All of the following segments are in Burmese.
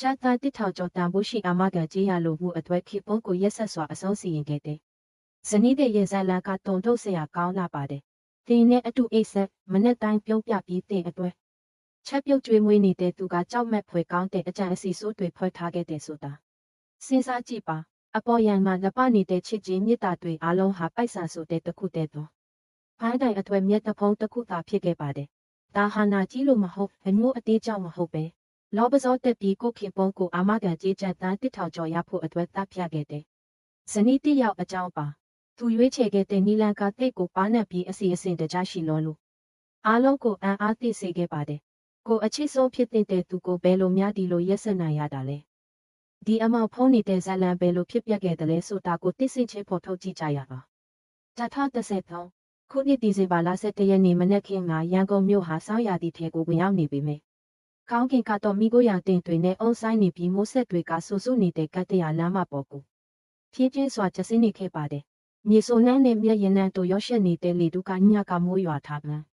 ဂျာတာတစ်ထောင်ကျော်တန်ဖိုးရှိအာမခံကြေးရလိုမှုအတွက်ခေပုံးကိုရက်ဆက်စွာအဆုံးစီရင်ခဲ့တယ်။ဇနီးတဲ့ရဲ့ဇာလန်ကတုံထုတ်เสียကောင်းလာပါတယ်။တင်းနဲ့အတူအိတ်ဆက်မနဲ့တိုင်းပြုံးပြပြီးတင်အတွက်ချက်ပြုတ်ကျွေးမွေးနေတဲ့သူကကြောက်မဲ့ဖွယ်ကောင်းတဲ့အကြံအစီဆိုးတွေဖွဲ့ထားခဲ့တယ်ဆိုတာစဉ်းစားကြည့်ပါအပေါ်ရန်မှာလက်ပနေတဲ့ချစ်ချင်းမြတ်တာတွေအားလုံးဟာပိုက်ဆံဆိုတဲ့တစ်ခုတည်းတော့ဖိုင်းတိုင်အထွေမြတ်တဖုံးတစ်ခုသာဖြစ်ခဲ့ပါတယ်ဒါဟာနာကြီးလို့မဟုတ်အမျိုးအသေးကြောင့်မဟုတ်ပဲလောပစောတက်ပြီးကိုခင်ပုံးကိုအာမခံကြေးချက်တန်းတစ်ထောင်ကျော်ရဖို့အတွက်တပ်ဖြတ်ခဲ့တယ်ဇနီးတစ်ယောက်အကြောင်းပါသူရွေးချယ်ခဲ့တဲ့နီလန်ကတိတ်ကိုပါနှက်ပြီးအစီအစဉ်တကြရှိလို့အားလုံးကိုအံ့အားသင့်စေခဲ့ပါတယ်ကိုအချစ်ဆုံးဖြစ်တဲ့သူကိုဘယ်လိုများဒီလိုရက်စက်နိုင်ရတာလဲဒီအမောက်ဖုံးနေတဲ့ဇလန်ဘယ်လိုဖြစ်ပျက်ခဲ့တယ်လဲဆိုတာကိုသိစိတ်ချင်းပေါ်ထုတ်ကြည့်ကြရပါတထ30ခုနှစ်ဒီဇင်ဘာလ17ရက်နေ့မနက်ခင်းမှာရန်ကုန်မြို့ဟာစောင်းရာသီထဲကိုဝင်ရောက်နေပြီမယ်ကောင်းကင်ကတော့မိကိုရာတင်တွေနဲ့အုံဆိုင်နေပြီးမိုးဆက်တွေကဆူဆူနေတဲ့ကတ်တရလမ်းမပေါ်ကိုဖြည်းဖြည်းစွာကျဆင်းနေခဲ့ပါတယ်မြေဆိုနှမ်းနဲ့မျက်ရည်နှံတို့ရောက်ရှက်နေတဲ့လေတုကညကမိုးရွာထားပန်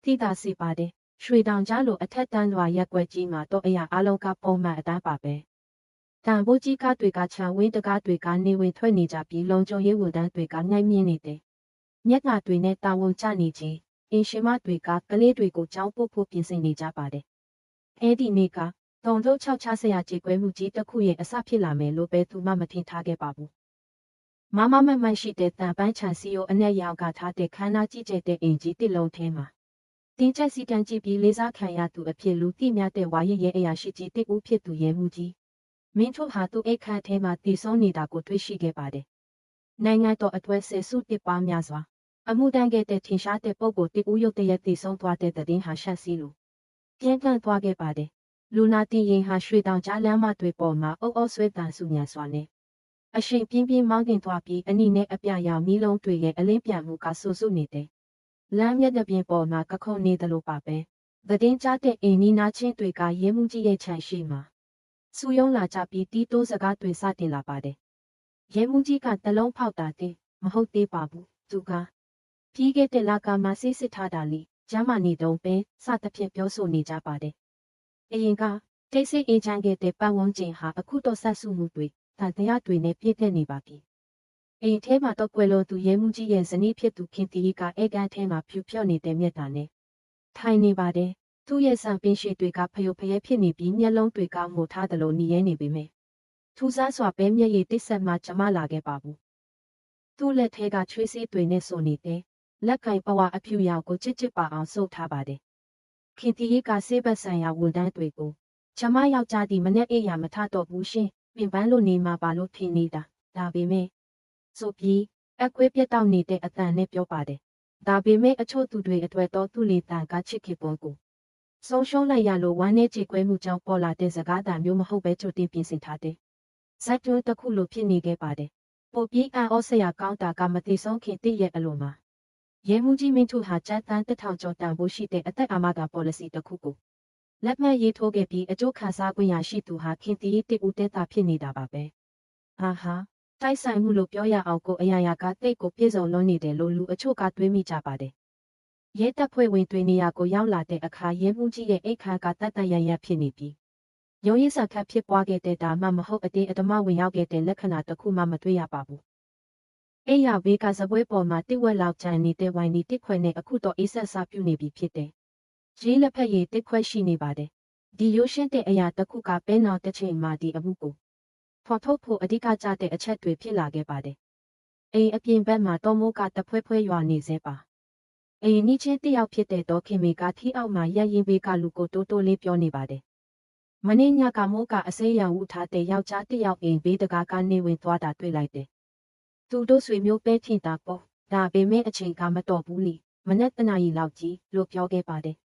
းထိတာစီပါတယ်ရွှေတောင်ကြားလိုအထက်တန်းရွာရက်ွက်ကြီးမှာတော့အရာအလုံးကပုံမှန်အတန်းပါပဲတန်ဖိုးကြီးကားတွေကခြံဝင်းတကားတွေကနေဝင်ထွက်နေကြပြီးလုံခြုံရေးဝန်ထမ်းတွေကငိုက်မြင်းနေတယ်မျက်နှာတွေနဲ့တာဝန်ကျနေခြင်းအင်ရှင်မတွေကကလေးတွေကိုကြောင်းပို့ဖို့ပြင်ဆင်နေကြပါတယ်အဲ့ဒီနေ့ကတုံထုတ်6ချဆရာကြေကွဲမှုကြီးတစ်ခုရဲ့အစဖြစ်လာမယ်လို့ပဲသူမှမထင်ထားခဲ့ပါဘူးမမမမရှိတဲ့တန်ပန်းချန်စီယိုအနက်ရောင်ကထားတဲ့ခန်းနာကြီးကျယ်တဲ့အင်ကြီးတစ်လုံးထဲမှာတင်းကျပ်စီကံကြည့်ပြီးလေးစားခံရသူအဖြစ်လူသိများတဲ့ဝါရရဲ့အရာရှိကြီးတစ်ဦးဖြစ်သူရဲမှုကြီးမင်းတို့ဟာသူ့အိတ်ခမ်းထဲမှာတည်ဆုံးနေတာကိုတွေ့ရှိခဲ့ပါတယ်နိုင်ငံတော်အတွက်ဆယ်စုတစ်ပါများစွာအမှုတန်းခဲ့တဲ့ထင်ရှားတဲ့ပုဂ္ဂိုလ်တစ်ဦးရုတ်တရက်တည်ဆုံးသွားတဲ့တဲ့ဟာရှက်စီလိုပြင်းထန်သွားခဲ့ပါတယ်လူနာတင်ရင်ဟာရွှေတောင်ကြားလမ်းမတွေပေါ်မှာအုပ်အုပ်ဆွဲတန်ဆူညံစွာနဲ့အရှိန်ပြင်းပြင်းမောင်းတင်သွားပြီးအနီနဲ့အပြရောင်မီးလုံးတွေရဲ့အလင်းပြန်မှုကဆူဆူနေတယ်လမ်းမျက်နှာပြင်ပေါ်မှာကခုန်နေတယ်လို့ပါပဲသတင်းကြားတဲ့အင်းနီနာချင်းတွေကရဲမှုကြီးရဲ့ခြံရှိမှာစူယုံလာကြပြီးတီးတိုးစကားတွေစတင်လာပါတယ်ရဲမှုကြီးကတလုံးဖောက်တာတဲ့မဟုတ်သေးပါဘူးသူကပြီးခဲ့တဲ့လကမှစစ်စစ်ထားတာလေကျမ်းမာနေတုံးပဲစသဖြင့်ပြောဆိုနေကြပါတယ်အရင်ကတိတ်ဆိတ်အေးချမ်းခဲ့တဲ့ပတ်ဝန်းကျင်ဟာအခုတော့ဆက်စုမှုတွေတန်တရားတွေနဲ့ပြည့်တဲ့နေပါပြီအိမ်ထဲမှာတော့ကွယ်လွန်သူရဲမှုကြီးရဲ့ဇနီးဖြစ်သူခင်တီကဧကန်ထဲမှာဖြူဖြော့နေတဲ့မြတ်တာနဲ့ထိုင်နေပါတယ်သူ့ရဲ့စံပင်ရှိတွေကဖယုတ်ဖယဲဖြစ်နေပြီးမျက်လုံးတွေကငိုထားသလိုနီးရဲနေပေမဲ့ထူးဆန်းစွာပဲမျက်ရည်တိတ်ဆက်မှကျမလာခဲ့ပါဘူးသူ့လက်ထဲကချွေးစေးတွေနဲ့ဆိုနေတဲ့လက်ကင်ပဝါအဖြူရောင်ကိုချစ်ချစ်ပါအောင်စုပ်ထားပါတယ်ခင်တီကဆေးဘက်ဆိုင်ရာဝန်တန်းတွေကိုကျမယောက်ျားဒီမနဲ့အိယာမထတော့ဘူးရှင်ပင်ပန်းလို့နေမှာပါလို့ထင်နေတာဒါပေမဲ့ဆိုပြီးအကွေးပြတ်တောက်နေတဲ့အတန်နဲ့ပြောပါတယ်ဒါပေမဲ့အချို့သူတွေအတွက်တော့သူ့လေတန်ကချစ်ခင်ပုံကိုဆုံးရှုံးလိုက်ရလို့ဝမ်းနဲ့ကြေကွဲမှုကြောင့်ပေါ်လာတဲ့စကားတန်မျိုးမဟုတ်ပဲကြိုတင်ပြင်ဆင်ထားတဲ့ဇက်တွန်းတစ်ခုလိုဖြစ်နေခဲ့ပါတယ်ပိုပြီးအံ့ဩစရာကောင်းတာကမတိဆုံးခင်တည့်ရဲ့အလိုမှာရဲမှုကြီးမင်းတို့ဟာကျန်းတန်းတစ်ထောင်ကျော်တန်ဖို့ရှိတဲ့အသက်အာမခံ policy တစ်ခုကိုလက်မှတ်ရေးထိုးခဲ့ပြီးအကျိုးခံစား권ရရှိသူဟာခင်တီတစ်ဦးတည်းသာဖြစ်နေတာပါပဲဟာတိုက်ဆိုင်မှုလို့ပြောရအောင်ကိုအရာရာကတိတ်ကိုပြည့်စုံလွန်းနေတယ်လို့လူအချို့ကတွေးမိကြပါတယ်ရဲတပ်ဖွဲ့ဝင်တွေနေရာကိုရောက်လာတဲ့အခါရဲမှုကြီးရဲ့အိတ်ခမ်းကတတ်တရရဖြစ်နေပြီးရုံးရည်စာခတ်ဖြစ်ပွားခဲ့တဲ့ဒါမှမဟုတ်အတင်းအဓမ္မဝင်ရောက်ခဲ့တဲ့လက္ခဏာတစ်ခုမှမတွေ့ရပါဘူးအိယာဘေးကစပွဲပေါ်မှာတစ်ဝက်လောက်ကျန်နေတဲ့ဝိုင်ဒီတစ်ခွဲနဲ့အခုတော့အေးဆက်စားပြုနေပြီဖြစ်တယ်ရေးလက်ဖက်ရည်တစ်ခွဲရှိနေပါတယ်ဒီရိုးရှင်းတဲ့အရာတစ်ခုကပဲနောက်တစ်ချိန်မှဒီအမှုကိုဖော်ထုတ်ဖို့အဓိကကျတဲ့အချက်တွေဖြစ်လာခဲ့ပါတယ်အိမ်အပြင်ဘက်မှာတောမိုးကတဖွဲဖွဲရွာနေစေပါအိမ်နီးချင်းတယောက်ဖြစ်တဲ့တော့ခင်မေကထီအောက်မှာရက်ရင်ဘေးကလူကိုတိုးတိုးလေးပြောနေပါတယ်မင်းညကမိုးကအစိမ်းရောင်ဝူထားတဲ့ယောက်ျားတစ်ယောက်အိမ်ဘေးတကာကနေဝင်သွားတာတွေ့လိုက်တယ်သူတို့ဆွေမျိုးပဲထင်တာပေါ့ဒါပေမဲ့အချိန်ကမတော်ဘူးလीမနက်တနာရီလောက်ကြီးလို့ပြောခဲ့ပါတယ်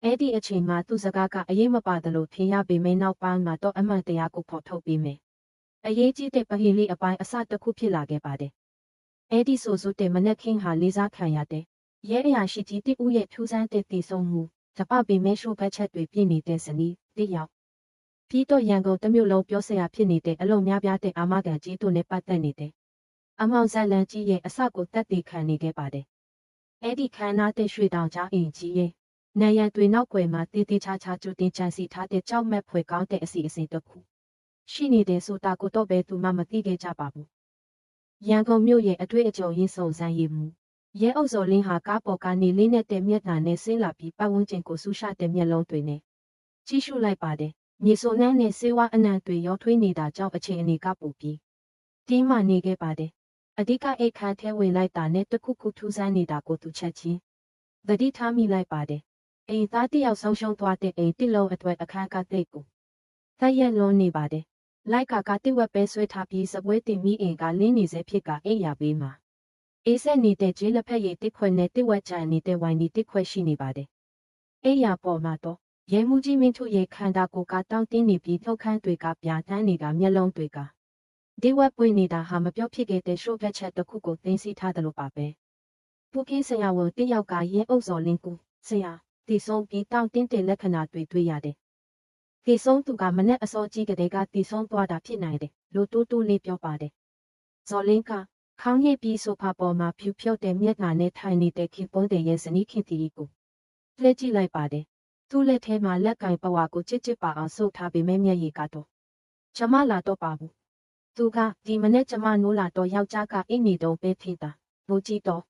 အဲ့ဒီအချိန်မှာသူ့စကားကအရေးမပါတယ်လို့ထင်ရပေမဲ့နောက်ပိုင်းမှာတော့အမှန်တရားကိုဖော်ထုတ်ပေးမယ်အရေးကြီးတဲ့ပဟိလေးအပိုင်းအစတစ်ခုဖြစ်လာခဲ့ပါတယ်အဲ့ဒီဆိုတဲ့မနက်ခင်းဟာလေးစားခံရတဲ့ရဲအရာရှိကြီးတစ်ဦးရဲ့ထူးဆန်းတဲ့တည်ဆုံမှုတပပေမဲ့ရှိုးဖက်ချက်တွေပြည့်နေတဲ့ဇနီးတစ်ယောက်ပြီးတော့ရန်ကုန်တစ်မြို့လုံးပြောစရာဖြစ်နေတဲ့အလုံးများပြားတဲ့အာမခံကြီးတို့နဲ့ပတ်သက်နေတဲ့အမောင်ဇက်လန်ကြီးရဲ့အစကိုတက်တည်ခံနေခဲ့ပါတယ်အဲ့ဒီခန္ဓာတဲ့ရွှေတောင်ကြားအင်ကြီးရဲ့ နံရံတွေနောက်ွယ်မှာတေးသေးချာချာကြိုတင်ကြံစီထားတဲ့ကြောက်မက်ဖွယ်ကောင်းတဲ့အစီအစဉ်တစ်ခုရှိနေတဲ့ဆိုတာကိုတော့ဘယ်သူမှမသိခဲ့ကြပါဘူး။ရန်ကုန်မြို့ရဲ့အတွေ့အကြုံရင်းစုံစမ်းရည်မှုရဲအုပ်စော်လင်းဟာကားပေါ်ကနေလေးနဲ့တဲ့မျက်နှာနဲ့ဆင်းလာပြီးပတ်ဝန်းကျင်ကိုဆူရှတဲ့မျက်လုံးတွေနဲ့ကြည့်ရှုလိုက်ပါတယ်။မြေစုံနှမ်းနဲ့ဆေးဝါးအနှံတွေရောထွေးနေတာကြောင့်အခြေအနေကပိုပြီးတင်းမာနေခဲ့ပါတယ်။အဓိကအိတ်ခမ်းထဲဝင်လိုက်တာနဲ့တခုခုထူးဆန်းနေတာကိုသူချက်ချင်းသတိထားမိလိုက်ပါတယ်။အိမ်သားတယောက်ဆုံးရှုံးသွားတဲ့အိမ်တစ်လုံးအတွက်အခန်းကတိတ်ကိုသက်ရက်လွန်နေပါတယ်။လိုက်ကတိဝက်ပဲဆွဲထားပြီးစပွဲတင်မိအိမ်ကလင်းနေစေဖြစ်ကအိမ်ရပေးမှာအေးဆက်နေတဲ့ဂျေးလက်ဖက်ရည်တစ်ခွက်နဲ့တစ်ဝက်ချန်နေတဲ့ဝိုင်ဒီတစ်ခွက်ရှိနေပါတယ်။အိမ်ရပေါ်မှာတော့ရဲမှုကြီးမင်းထုရဲ့ခန္ဓာကိုယ်ကတောင်းတင်းနေပြီးထုတ်ခမ်းတွေကပြာတန်းနေတာမျက်လုံးတွေကဒီဝက်ပွင့်နေတာဟာမပြောဖြစ်ခဲ့တဲ့ရှိုးပြက်ချက်တစ်ခုကိုသိသိထားတယ်လို့ပါပဲ။ပူကင်းဆရာဝန်တယောက်ကရဲအုပ်စော်လင်းကိုဆရာတီဆုံးပြီးတောင်းတင်းတဲ့လက္ခဏာတွေတွေ့ရတယ်။တီဆုံးသူကမနဲ့အစောကြီးကလေးကတီဆုံးသွားတာဖြစ်နိုင်တယ်လို့တိုးတိုးလေးပြောပါတယ်။ဇော်လင်းကခေါင်းရိပ်ပြီးဆိုဖာပေါ်မှာဖြူဖြော့တဲ့မျက်နှာနဲ့ထိုင်နေတဲ့ခင်ပွန်းတဲ့ရဲ့ဇနီးခင်တီကိုလှည့်ကြည့်လိုက်ပါတယ်။သူ့လက်ထဲမှာလက်ကင်ပဝါကိုချစ်ချစ်ပါအောင်ဆုပ်ထားပေမဲ့မျက်ရည်ကတော့ကျမလာတော့ပါဘူး။သူကဒီမနေ့ကျမနိုးလာတော့ယောက်ျားကအိမ်နေတော့ပဲထိတာ။ဘူးကြည့်တော့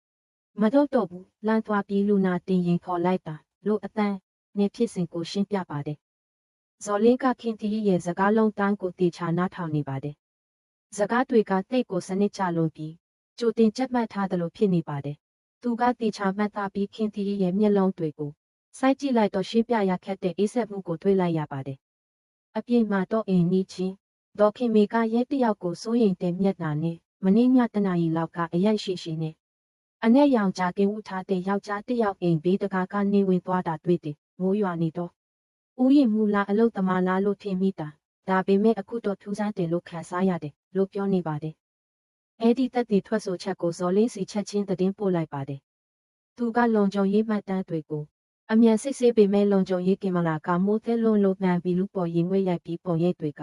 မတော့ဘူးလမ်းသွားပြီးလူနာတင်ရင်ခေါ်လိုက်တာလို့အတန်းနဲ့ဖြစ်စဉ်ကိုရှင်းပြပါတယ်။ဇော်လင်းကခင်တီရဲ့စကားလုံးတန်းကိုတေချာနားထောင်နေပါတယ်။စကားတွေကတိတ်ကိုစနစ်ချလို့ပြီးကြိုတင်ချက်မှတ်ထားတယ်လို့ဖြစ်နေပါတယ်။သူကတေချာမှတ်သားပြီးခင်တီရဲ့မျက်လုံးတွေကိုစိုက်ကြည့်လိုက်တော့ရှင်းပြရခက်တဲ့အေးဆက်မှုကိုတွေ့လိုက်ရပါတယ်။အပြင်မှာတော့အိမ်နီးချင်းဒေါ်ခင်မေကရဲတယောက်ကိုစိုးရိမ်တဲ့မျက်နှာနဲ့မင်းညတနာရီလောက်ကအရိုက်ရှိရှိနဲ့အနဲ့ရောင်ကြားကင်းဝထားတဲ့ယောက်ျားတယောက်အိမ်ဘေးတကာကနေဝင်သွားတာတွေ့တယ်။မိုးရွာနေတော့ဦးရင်မူလာအလုတ်သမားလားလို့ထင်မိတာဒါပေမဲ့အခုတော့ထူးဆန်းတယ်လို့ခံစားရတယ်လို့ပြောနေပါတယ်။အဲ့ဒီတက်တီထွက်ဆိုချက်ကိုဇော်လင်းစီချက်ချင်းသတင်းပို့လိုက်ပါတယ်။သူကလုံခြုံရေးမှတ်တမ်းတွေကိုအမြန်စစ်ဆေးပေမဲ့လုံခြုံရေးကင်မရာကမိုးသဲလွန်လို့မှန်ပြီးလူပေါ်ရင်ငွေရိုက်ပြီးပုံရိပ်တွေက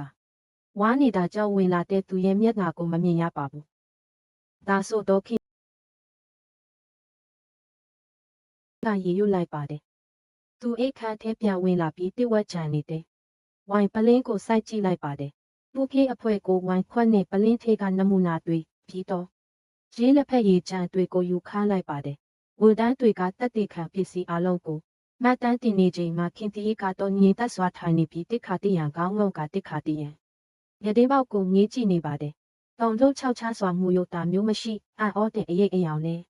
ဝါနေတာကြောင့်ဝင်လာတဲ့သူရဲ့မျက်နှာကိုမမြင်ရပါဘူး။ဒါဆိုတော့ခင်ကရေရွတ်လိုက်ပါတယ်။သူအိတ်ခမ်းထဲပြန်ဝင်လာပြီးတစ်ဝက်ချန်နေတဲ့ဝိုင်ပလင်းကိုစိုက်ကြည့်လိုက်ပါတယ်။ပူခေးအဖွဲကိုဝိုင်ခွက်နဲ့ပလင်းထဲကနမူနာတွေပြီးတော့ရေးလက်ဖက်ရည်ချန်တွေကိုယူခန်းလိုက်ပါတယ်။ဝန်တန်းတွေကတက်တေခံပစ္စည်းအလုံးကိုမှတ်တမ်းတင်နေချိန်မှာခင်တီကတော့ငြိမ်သက်စွာထိုင်နေပြီးတစ်ခါတည်းရန်ကောင်းငုံကတစ်ခါတည်းရန်ရတဲ့ပေါက်ကိုငေးကြည့်နေပါတယ်။တောင်လုံး6ချစွာမူယုတာမျိုးမရှိအံ့ဩတဲ့အရေးအယောင်နဲ့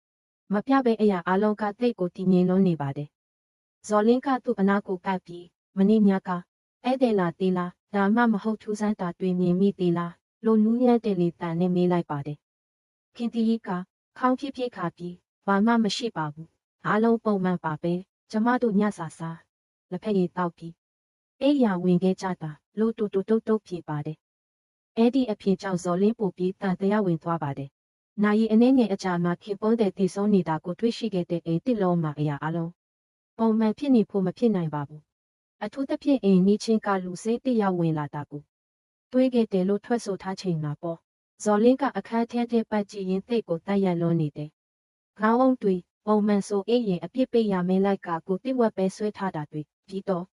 မပြပဲအရာအလုံးကတိတ်ကိုတည်ငြိမ်လုံးနေပါတယ်။ဇော်လင်းကသူ့အနာကိုကပ်ပြီးမင်းညကအဲ့တဲ့လားတေးလားဒါမှမဟုတ်ထူးဆန်းတာတွေ့မြင်မိသေးလားလို့နူးညံ့တဲ့လေတန်နဲ့မေးလိုက်ပါတယ်။ခင်တီကခေါင်းဖြည်းခါပြီးဘာမှမရှိပါဘူး။အလုံးပုံမှန်ပါပဲကျမတို့ညစာစားလက်ဖက်ရည်တောက်ပြီးအိယာဝင်ခဲ့ကြတာလို့တူတုတ်ဖြေပါတယ်။အဲ့ဒီအဖြစ်ကြောင့်ဇော်လင်းပို့ပြီးတန်တရားဝင်သွားပါတယ်။နာရီအနည်းငယ်အကြာမှာခင်ပွန်းတဲ့တည်ဆုံးနေတာကိုတွေ့ရှိခဲ့တဲ့အိမ်တစ်လုံးမှာအရာအလုံးပုံမှန်ဖြစ်နေဖို့မဖြစ်နိုင်ပါဘူး။အထူးသဖြင့်အိမ်နီးချင်းကလူစေးတယောက်ဝင်လာတာကိုတွေးခဲ့တယ်လို့ထွက်ဆိုထားချိန်မှာပေါ့။ဇော်လင်းကအခန်းထဲပတ်ကြည့်ရင်တိတ်ကိုတိုက်ရိုက်လွန်နေတယ်။ခေါင်းအုံးတွေပုံမှန်ဆိုအိမ်ရင်အပြစ်ပေးရမင်းလိုက်ကကိုတိဝက်ပဲဆွဲထားတာတွေ့ပြီးတော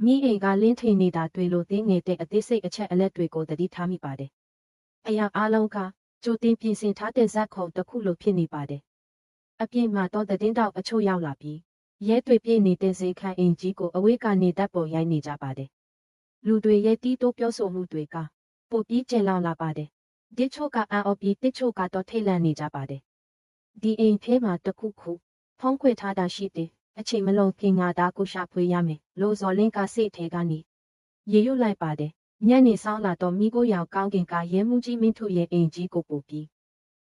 ့မိအိမ်ကလင်းထိန်နေတာတွေ့လို့တင်းငယ်တဲ့အသေးစိတ်အချက်အလက်တွေကိုသတိထားမိပါတယ်။အရာအလုံးကကြိုတင်ပြင်ဆင်ထားတဲ့ဇက်ခုံတစ်ခုလိုဖြစ်နေပါတယ်။အပြင်မှာတော့တင်းတောက်အချို့ရောက်လာပြီးရဲတွေပြည့်နေတဲ့ဇေခန့်အင်ကြီးကိုအဝေးကနေတပ်ပေါ်ရိုက်နေကြပါတယ်။လူတွေရဲ့တီးတိုးပြောဆိုမှုတွေကပိုပြီးကျယ်လောင်လာပါတယ်။တစ်ချို့ကအန်အော်ပြီးတစ်ချို့ကတော့ထိတ်လန့်နေကြပါတယ်။ဒီအိမ်ထဲမှာတခုခုဖုံးခွေထားတာရှိတယ်။အချိန်မလုံးခင်ငါသားကိုရှာဖွေရမယ်လို့ဇော်လင်းကစိတ်ထဲကနေရေရွတ်လိုက်ပါတယ်။ညနေဆောင်လာတော့မိကိုရောင်ကောင်းကင်ကရဲမှုကြီးမင်းထုရဲ့အိမ်ကြီးကိုပို့ပြီ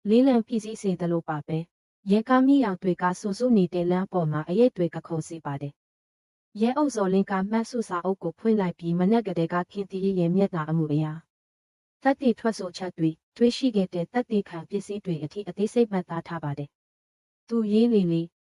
းလေးလံပြည့်စည်စေတယ်လို့ပါပဲ။ရဲကားမိရောင်တွေကဆူဆူနေတဲ့လမ်းပေါ်မှာအရေးတွေကခုန်စေပါတယ်။ရဲအုပ်ဇော်လင်းကမှတ်စုစာအုပ်ကိုဖွင့်လိုက်ပြီးမနက်ကတည်းကခင်တီရဲ့မျက်နှာအမှုအရာတက်တီထွက်ဆိုချက်တွေတွေ့ရှိခဲ့တဲ့တက်တီခံပစ္စည်းတွေအထိအသေးစိတ်မှတ်သားထားပါတယ်။သူရေးလ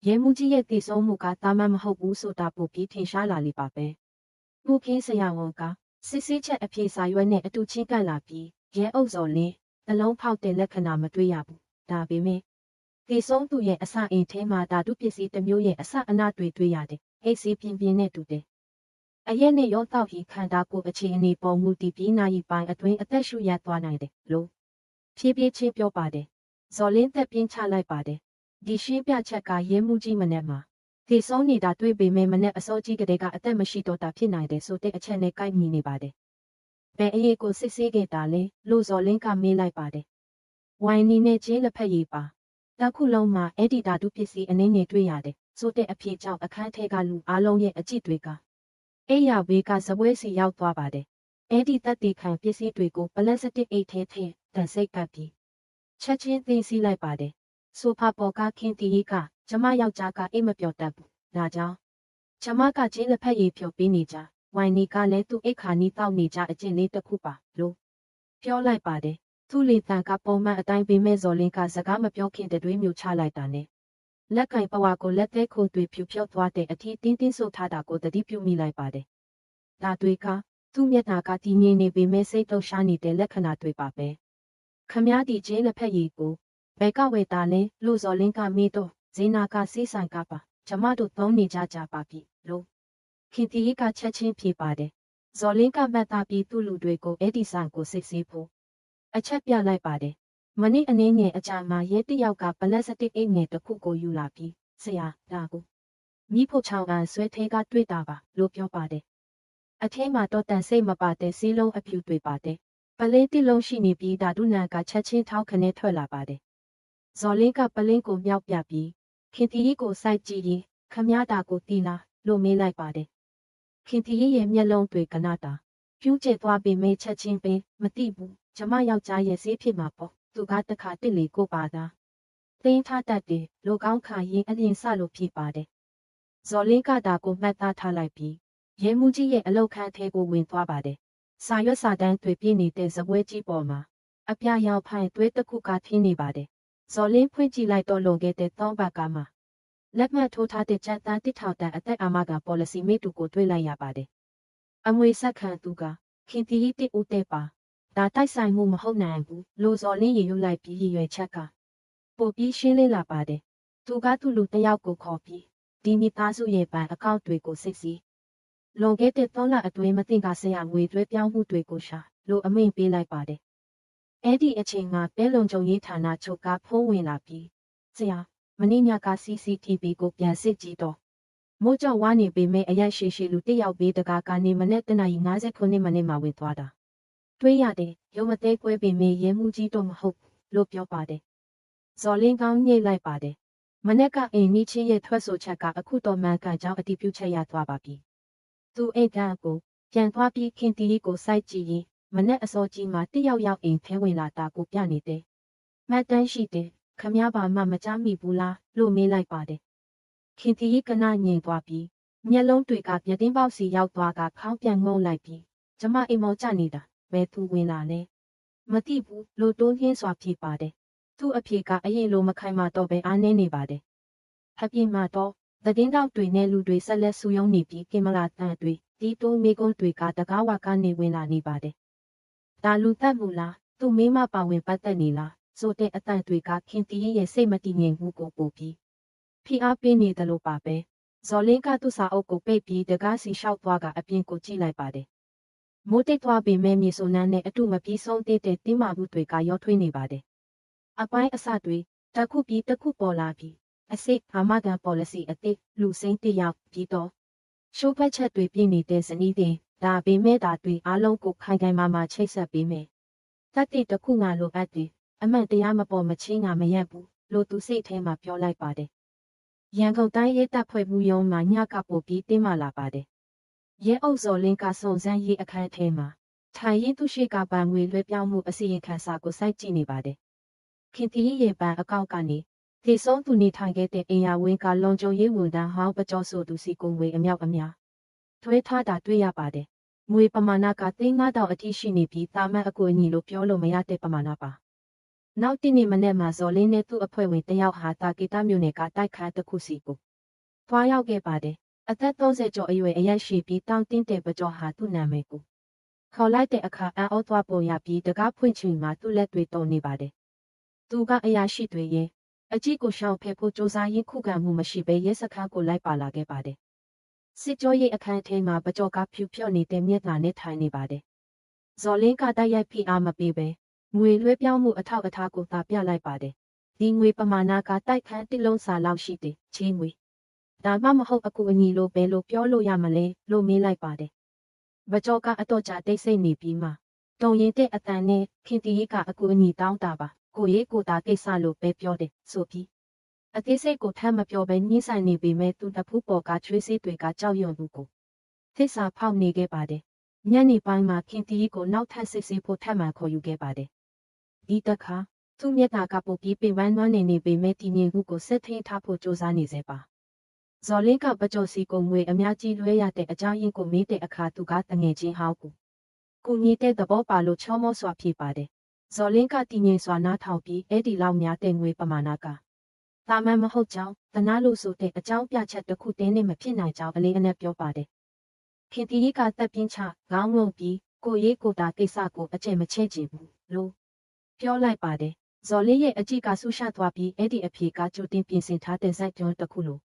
ေရဲမှုကြီးရဲ့တည်ဆုံးမှုကတာမန်မဟုတ်ဘူးဆိုတာပိုပြီးထင်ရှားလာလိပါပဲ။ပူခင်းဆရာဝန်ကစစ်ဆေးချက်အပြေစာရွက်နဲ့အတူချင်းကပ်လာပြီးရဲအုပ်ဇော်လင်းအလုံးဖောက်တဲ့လက္ခဏာမတွေ့ရဘူး။ဒါပေမဲ့တည်ဆုံးသူရဲ့အစအိမ်ထဲမှာဓာတုပစ္စည်းတစ်မျိုးရဲ့အစအနတွေတွေ့ရတယ်။ အိတ်စီးပြင်းပြင်းနဲ့တူတယ်။အရက်နဲ့ရောတောက်ပြီးခန္ဓာကိုယ်အခြေအနေပေါ်မူတည်ပြီးနာရီပိုင်းအတွင်းအသက်ရှူရသွားနိုင်တယ်လို့ဖြည်းဖြည်းချင်းပြောပါတယ်။ဇော်လင်းသက်ပြင်းချလိုက်ပါတယ်။ဒီရှင်းပြချက်ကရဲမှုကြီးမနဲ့မှာဒီဆုံးနေတာတွေ့ပေမဲ့မနဲ့အစောကြီးကတည်းကအသက်မရှိတော့တာဖြစ်နိုင်တယ်ဆိုတဲ့အချက်နဲ့ကိုက်ညီနေပါတယ်။ဘယ်အရေးကိုစစ်ဆေးခဲ့တာလဲလို့ဇော်လင်းကမေးလိုက်ပါတယ်။ဝိုင်နီနဲ့ချင်းလက်ဖက်ရည်ပါ။တစ်ခုလုံးမှာအဲ့ဒီဓာတုပစ္စည်းအနည်းငယ်တွေ့ရတယ်ဆိုတဲ့အဖြစ်ကြောင့်အခန်းထဲကလူအလုံးရဲ့အကြည့်တွေကအဲ့ရဘေးကစပွဲစီရောက်သွားပါတယ်။အဲ့ဒီတက်တီခံပစ္စည်းတွေကိုပလတ်စတစ်အိတ်ထဲထည့်တန်ဆိတ်ပတ်ပြီးချက်ချင်းသိမ်းဆည်းလိုက်ပါတယ်။ဆိုဖာပေါ်ကခင်တီကြီးကကျမယောက်ျားကအိတ်မပြောတတ်ဘူး။ဒါကြောင့်ကျမကချင်းလက်ဖက်ရည်ဖြော်ပေးနေကြဝိုင်နီကလည်းသူ့အိတ်ခါနီးတောက်နေကြအကျင့်လေးတစ်ခုပါလို့ပြောလိုက်ပါတယ်။သူ့လေတန်ကပုံမှန်အတိုင်းပေမဲ့ဇော်လင်းကစကားမပြောခင်တတွေးမျိုးချလိုက်တာနဲ့လက်ကင်ပဝါကိုလက်သေးခိုးတွေဖြူဖြော့သွားတဲ့အထီးတင်းတင်းဆုပ်ထားတာကိုတတိပြုမိလိုက်ပါတယ်။ဒါတွေကသူ့မျက်နှာကတည်ငြိမ်နေပေမဲ့စိတ်လှုပ်ရှားနေတဲ့လက္ခဏာတွေပါပဲ။ခမည်းတီချင်းလက်ဖက်ရည်ကိုဘယ်ကဝယ်တာလဲလို့ဇော်လင်းကမေးတော့ဇေနာကစေးဆိုင်ကပါကျမတို့သုံးနေကြပါပြီလို့ခင်တီကချက်ချင်းဖြေပါတယ်။ဇော်လင်းကမှတ်သားပြီးသူ့လူတွေကိုအဲ့ဒီဆိုင်ကိုစစ်ဆေးဖို့အချက်ပြလိုက်ပါတယ်။မနေ့အနည်းငယ်အကြာမှာရဲတယောက်ကပလတ်စတစ်အိတ်ငယ်တစ်ခုကိုယူလာပြီးဆရာဒါကိုမိဖို့ချောင်းကန်ဆွဲထဲကတွေ့တာပါလို့ပြောပါတယ်။အထဲမှာတော့တန်စိတ်မပါတဲ့စီးလုံးအဖြူတွေပါတယ်။ပလင်းတစ်လုံးရှိနေပြီးဓာတုနံကချက်ချင်းထောက်ခနဲ့ထွက်လာပါတယ်။ဇော်လင်းကပလင်းကိုမြောက်ပြပြီးခင်တီကိုစိုက်ကြည့်ရင်ခမည်းတာကိုတီလာလို့မေးလိုက်ပါတယ်။ခင်တီရဲ့မျက်လုံးတွေကနာတာပြူးကျသွားပေမဲ့ချက်ချင်းပဲမသိဘူးကျမယောက်ျားရဲ့ဆေးဖြစ်မှာပေါ့သူကတခါတစ်လေကိုပါတာသိင်းထားတတ်တယ်လိုကောင်းခါရင်အရင်စလို့ဖြစ်ပါတယ်ဇော်လင်းကတာကိုမှတ်သားထားလိုက်ပြီးရဲမှုကြီးရဲ့အလောက်ခန်းထဲကိုဝင်သွားပါတယ်စာရွက်စာတမ်းတွေပြည့်နေတဲ့ဇပွဲကြီးပေါ်မှာအပြာရောင်ဖိုင်သွေးတစ်ခုကထင်းနေပါတယ်ဇော်လင်းဖွင့်ကြည့်လိုက်တော့လွန်ခဲ့တဲ့3ပတ်ကမှလက်မှတ်ထိုးထားတဲ့ကျန်းသားတစ်ထောင်တန်အသက်အာမခံပေါ်လစီမိတူကိုတွေ့လိုက်ရပါတယ်အမွေဆက်ခံသူကခင်တီတိဦးတဲ့ပါဒါတိုက်ဆိုင်မှုမဟုတ်နိုင်ဘူးလိုဇော်လင်းရေရွလိုက်ပြီးရွယ်ချက်ကပို့ပြီးရှင်းလင်းလာပါတယ်သူကသူ့လူတယောက်ကိုခေါ်ပြီးဒီမိသားစုရဲ့ဘဏ်အကောင့်တွေကိုစစ်ဆေးလွန်ခဲ့တဲ့3လအတွင်းမသိကဆရာငွေသွဲပြောင်းမှုတွေကိုရှာလို့အမိန့်ပေးလိုက်ပါတယ်အဲ့ဒီအချိန်မှာပဲလုံခြုံရေးဌာနချုပ်ကဖုံးဝင်လာပြီးဆရာမင်းညက CCTV ကိုပြန်စစ်ကြည့်တော့မိုးကြောက်ဝါနေပေမဲ့အရက်ရှိရှိလူတယောက်ဘေးတကာကနေမနဲ့တနအီ59မိနစ်မှဝင်သွားတာတွေးရတယ်ရုံမသေးကွဲပေမဲ့ရဲမှုကြီးတော့မဟုတ်လို့ပြောပါတယ်ဇော်လင်းကောင်းညိတ်လိုက်ပါတယ်မနဲ့ကအိမ်နီးချင်းရဲ့ထွက်ဆိုချက်ကအခုတော့မှန်ကန်ကြောင်းအတည်ပြုချက်ရသွားပါပြီသူအိတ်ကကိုပြန်သွားပြီးခင်တီကိုစိုက်ကြည့်ရင်မနဲ့အစောကြီးမှာတယောက်ယောက်အိမ်ထဲဝင်လာတာကိုပြနေတယ်မှတ်တမ်းရှိတယ်ခမည်းပါမှမကြားမိဘူးလားလို့မေးလိုက်ပါတယ်ခင်တီကနငြိမ်သွားပြီးမျက်လုံးတွေကပြတင်းပေါက်စီရောက်သွားကခေါင်းပြန်ငုံလိုက်ပြီးကျမအိမ်မော်ကြနေတာဘယ်သူဝင်လာလဲမသိဘူးလို့တိုးရင်းစွာဖြေပါတယ်သူ့အဖြေကအရင်လိုမခိုင်မာတော့ပဲအားနည်းနေပါတယ်အပြင်မှာတော့သတင်းတောက်တွေနဲ့လူတွေဆက်လက်ဆူယုံနေပြီးကင်မရာတန်တွေဒီတိုးမေကုန်းတွေကတကားဝါကနေဝင်လာနေပါတယ်ဒါလူသက်မှုလားသူ့မိမပါဝင်ပတ်သက်နေလားဆိုတဲ့အတန်တွေကခင်တီရဲ့စိတ်မတည်ငြိမ်မှုကိုပို့ပြီးဖိအားပေးနေတယ်လို့ပါပဲဇော်လင်းကသူ့စာအုပ်ကိုပိတ်ပြီးတကားစီလျှောက်သွားကအပြင်ကိုကြည့်လိုက်ပါတယ်မိုးတိတ်သွားပေမဲ့မြေစုံနှန်းနဲ့အတူမပြီးဆုံးသေးတဲ့တင်းမာမှုတွေကရောထွေးနေပါတယ်အပိုင်းအစတွေတစ်ခုပြီးတစ်ခုပေါ်လာပြီးအစိတ်အာမခံ policy အသစ်လူစိမ့်တယောက်ပြီးတော့ရှိုးဖက်ချက်တွေပြည့်နေတဲ့ဇနီးတင်ဒါပေမဲ့ဒါတွေအားလုံးကိုခိုင်ခိုင်မာမာချိတ်ဆက်ပေးမယ်တတ်တဲ့တစ်ခုငါလိုအပ်တယ်အမှန်တရားမပေါ်မချင်းငါမရက်ဘူးလို့သူစိတ်ထဲမှာပြောလိုက်ပါတယ်ရန်ကုန်တိုင်းရဲတပ်ဖွဲ့မှုရုံးမှာညကပို့ပြီးတင်းမာလာပါတယ်ရဲအုပ်စော်လင်းကစုံစမ်းရေးအခန်းထဲမှာထိုင်ရင်သူရှိကပန်ငွေလွှဲပြောင်းမှုအစီရင်ခံစာကိုစိုက်ကြည့်နေပါတယ်ခင်တီရဲ့ပန်အကောင့်ကနေဒီဆုံးသူနေထိုင်ခဲ့တဲ့အင်ယာဝင်းကလုံခြုံရေးဝန်ထမ်းဟောင်းပကြောဆိုသူစီကုံငွေအမြောက်အများထွေးထားတာတွေ့ရပါတယ်ငွေပမာဏက3,000အထိရှိနေပြီးတာမန်အကူအညီလို့ပြောလို့မရတဲ့ပမာဏပါနောက်တနေ့မနေ့မှာဇော်လင်းနဲ့သူ့အဖွဲ့ဝင်တယောက်ဟာတာကီတာမြို့နယ်ကတိုက်ခန်းတစ်ခုစီကိုထွားရောက်ခဲ့ပါတယ်အသက်30ကျော်အရွယ်အရက်ရှိပြီးတောင်းတင်းတဲ့ပကြောဟာသူ့နာမည်ကိုခေါ်လိုက်တဲ့အခါအံ့ဩသွားပုံရပြီးတကားဖွင့်ချိန်မှာသူ့လက်တွေတုံနေပါတယ်သူကအရာရှိတွေရဲ့အကြည့်ကိုရှောင်ဖယ်ဖို့စ조사ရင်းခုခံမှုမရှိဘဲရဲစခန်းကိုလိုက်ပါလာခဲ့ပါတယ် စစ်ကြောရေးအခန်းထဲမှာပကြောကဖြူဖြော့နေတဲ့မျက်နှာနဲ့ထိုင်နေပါတယ်။ဇော်လင်းကတိုက်ရိုက်ဖိအားမပေးပဲငွေလွှဲပြောင်းမှုအထောက်အထားကိုသာပြလိုက်ပါတယ်။ဒီငွေပမာဏကတိုက်ခန်းတစ်လုံးစာလောက်ရှိတယ်။ချင်းငွေဒါမှမဟုတ်အကူအညီလိုပဲလို့ပြောလို့ရမလဲလို့မေးလိုက်ပါတယ်။ပကြောကအတော့ကြတိတ်ဆိတ်နေပြီးမှတုံရင်တဲ့အတန်နဲ့ခင်တီကြီးကအကူအညီတောင်းတာပါ။ကိုရေးကိုတာကိစ္စလို့ပဲပြောတယ်ဆိုပြီးအသေးစိတ်ကိုထမ်းမပြောဘဲညှိဆိုင်နေပေမဲ့သူတဖူးပေါ်ကချွေးစေးတွေကကြောက်ရွံ့သူကိုသစ္စာဖောက်နေခဲ့ပါတယ်။ညနေပိုင်းမှာခင်တီကိုနောက်ထပ်စစ်ဆေးဖို့ထပ်မံခေါ်ယူခဲ့ပါတယ်။ဒီတစ်ခါသူ့မျက်နှာကပုတ်ပြီးပင်ပန်းနွမ်းနေပေမဲ့တည်ငြိမ်မှုကိုဆက်ထိန်ထားဖို့ကြိုးစားနေစေပါ။ဇော်လင်းကပကြောစီကိုငွေအများကြီးလွှဲရတဲ့အကြောင်းရင်းကိုမေးတဲ့အခါသူကတငယ်ချင်းဟောက်ကိုညီတဲ့သဘောပါလို့ချောမောစွာဖြေပါတယ်။ဇော်လင်းကတည်ငြိမ်စွာနားထောင်ပြီးအဲ့ဒီလောက်များတဲ့ငွေပမာဏကတာမန်မဟုတ်ကြောင်းတနာလို့ဆိုတဲ့အကြောင်းပြချက်တစ်ခုတင်းနဲ့မဖြစ်နိုင်ကြောင်းအလေးအနက်ပြောပါတယ်။ခင်တီကြီးကတပ်ပြင်းချခေါင်းငုံပြီးကိုရေးကိုတာကိစ္စကိုအကျင့်မချဲ့ချင်ဘူးလို့ပြောလိုက်ပါတယ်။ဇော်လေးရဲ့အကြည့်ကဆူရှသွားပြီးအဲ့ဒီအဖြေကကြိုတင်ပြင်ဆင်ထားတဲ့ဇက်ကျွန်းတစ်ခုလို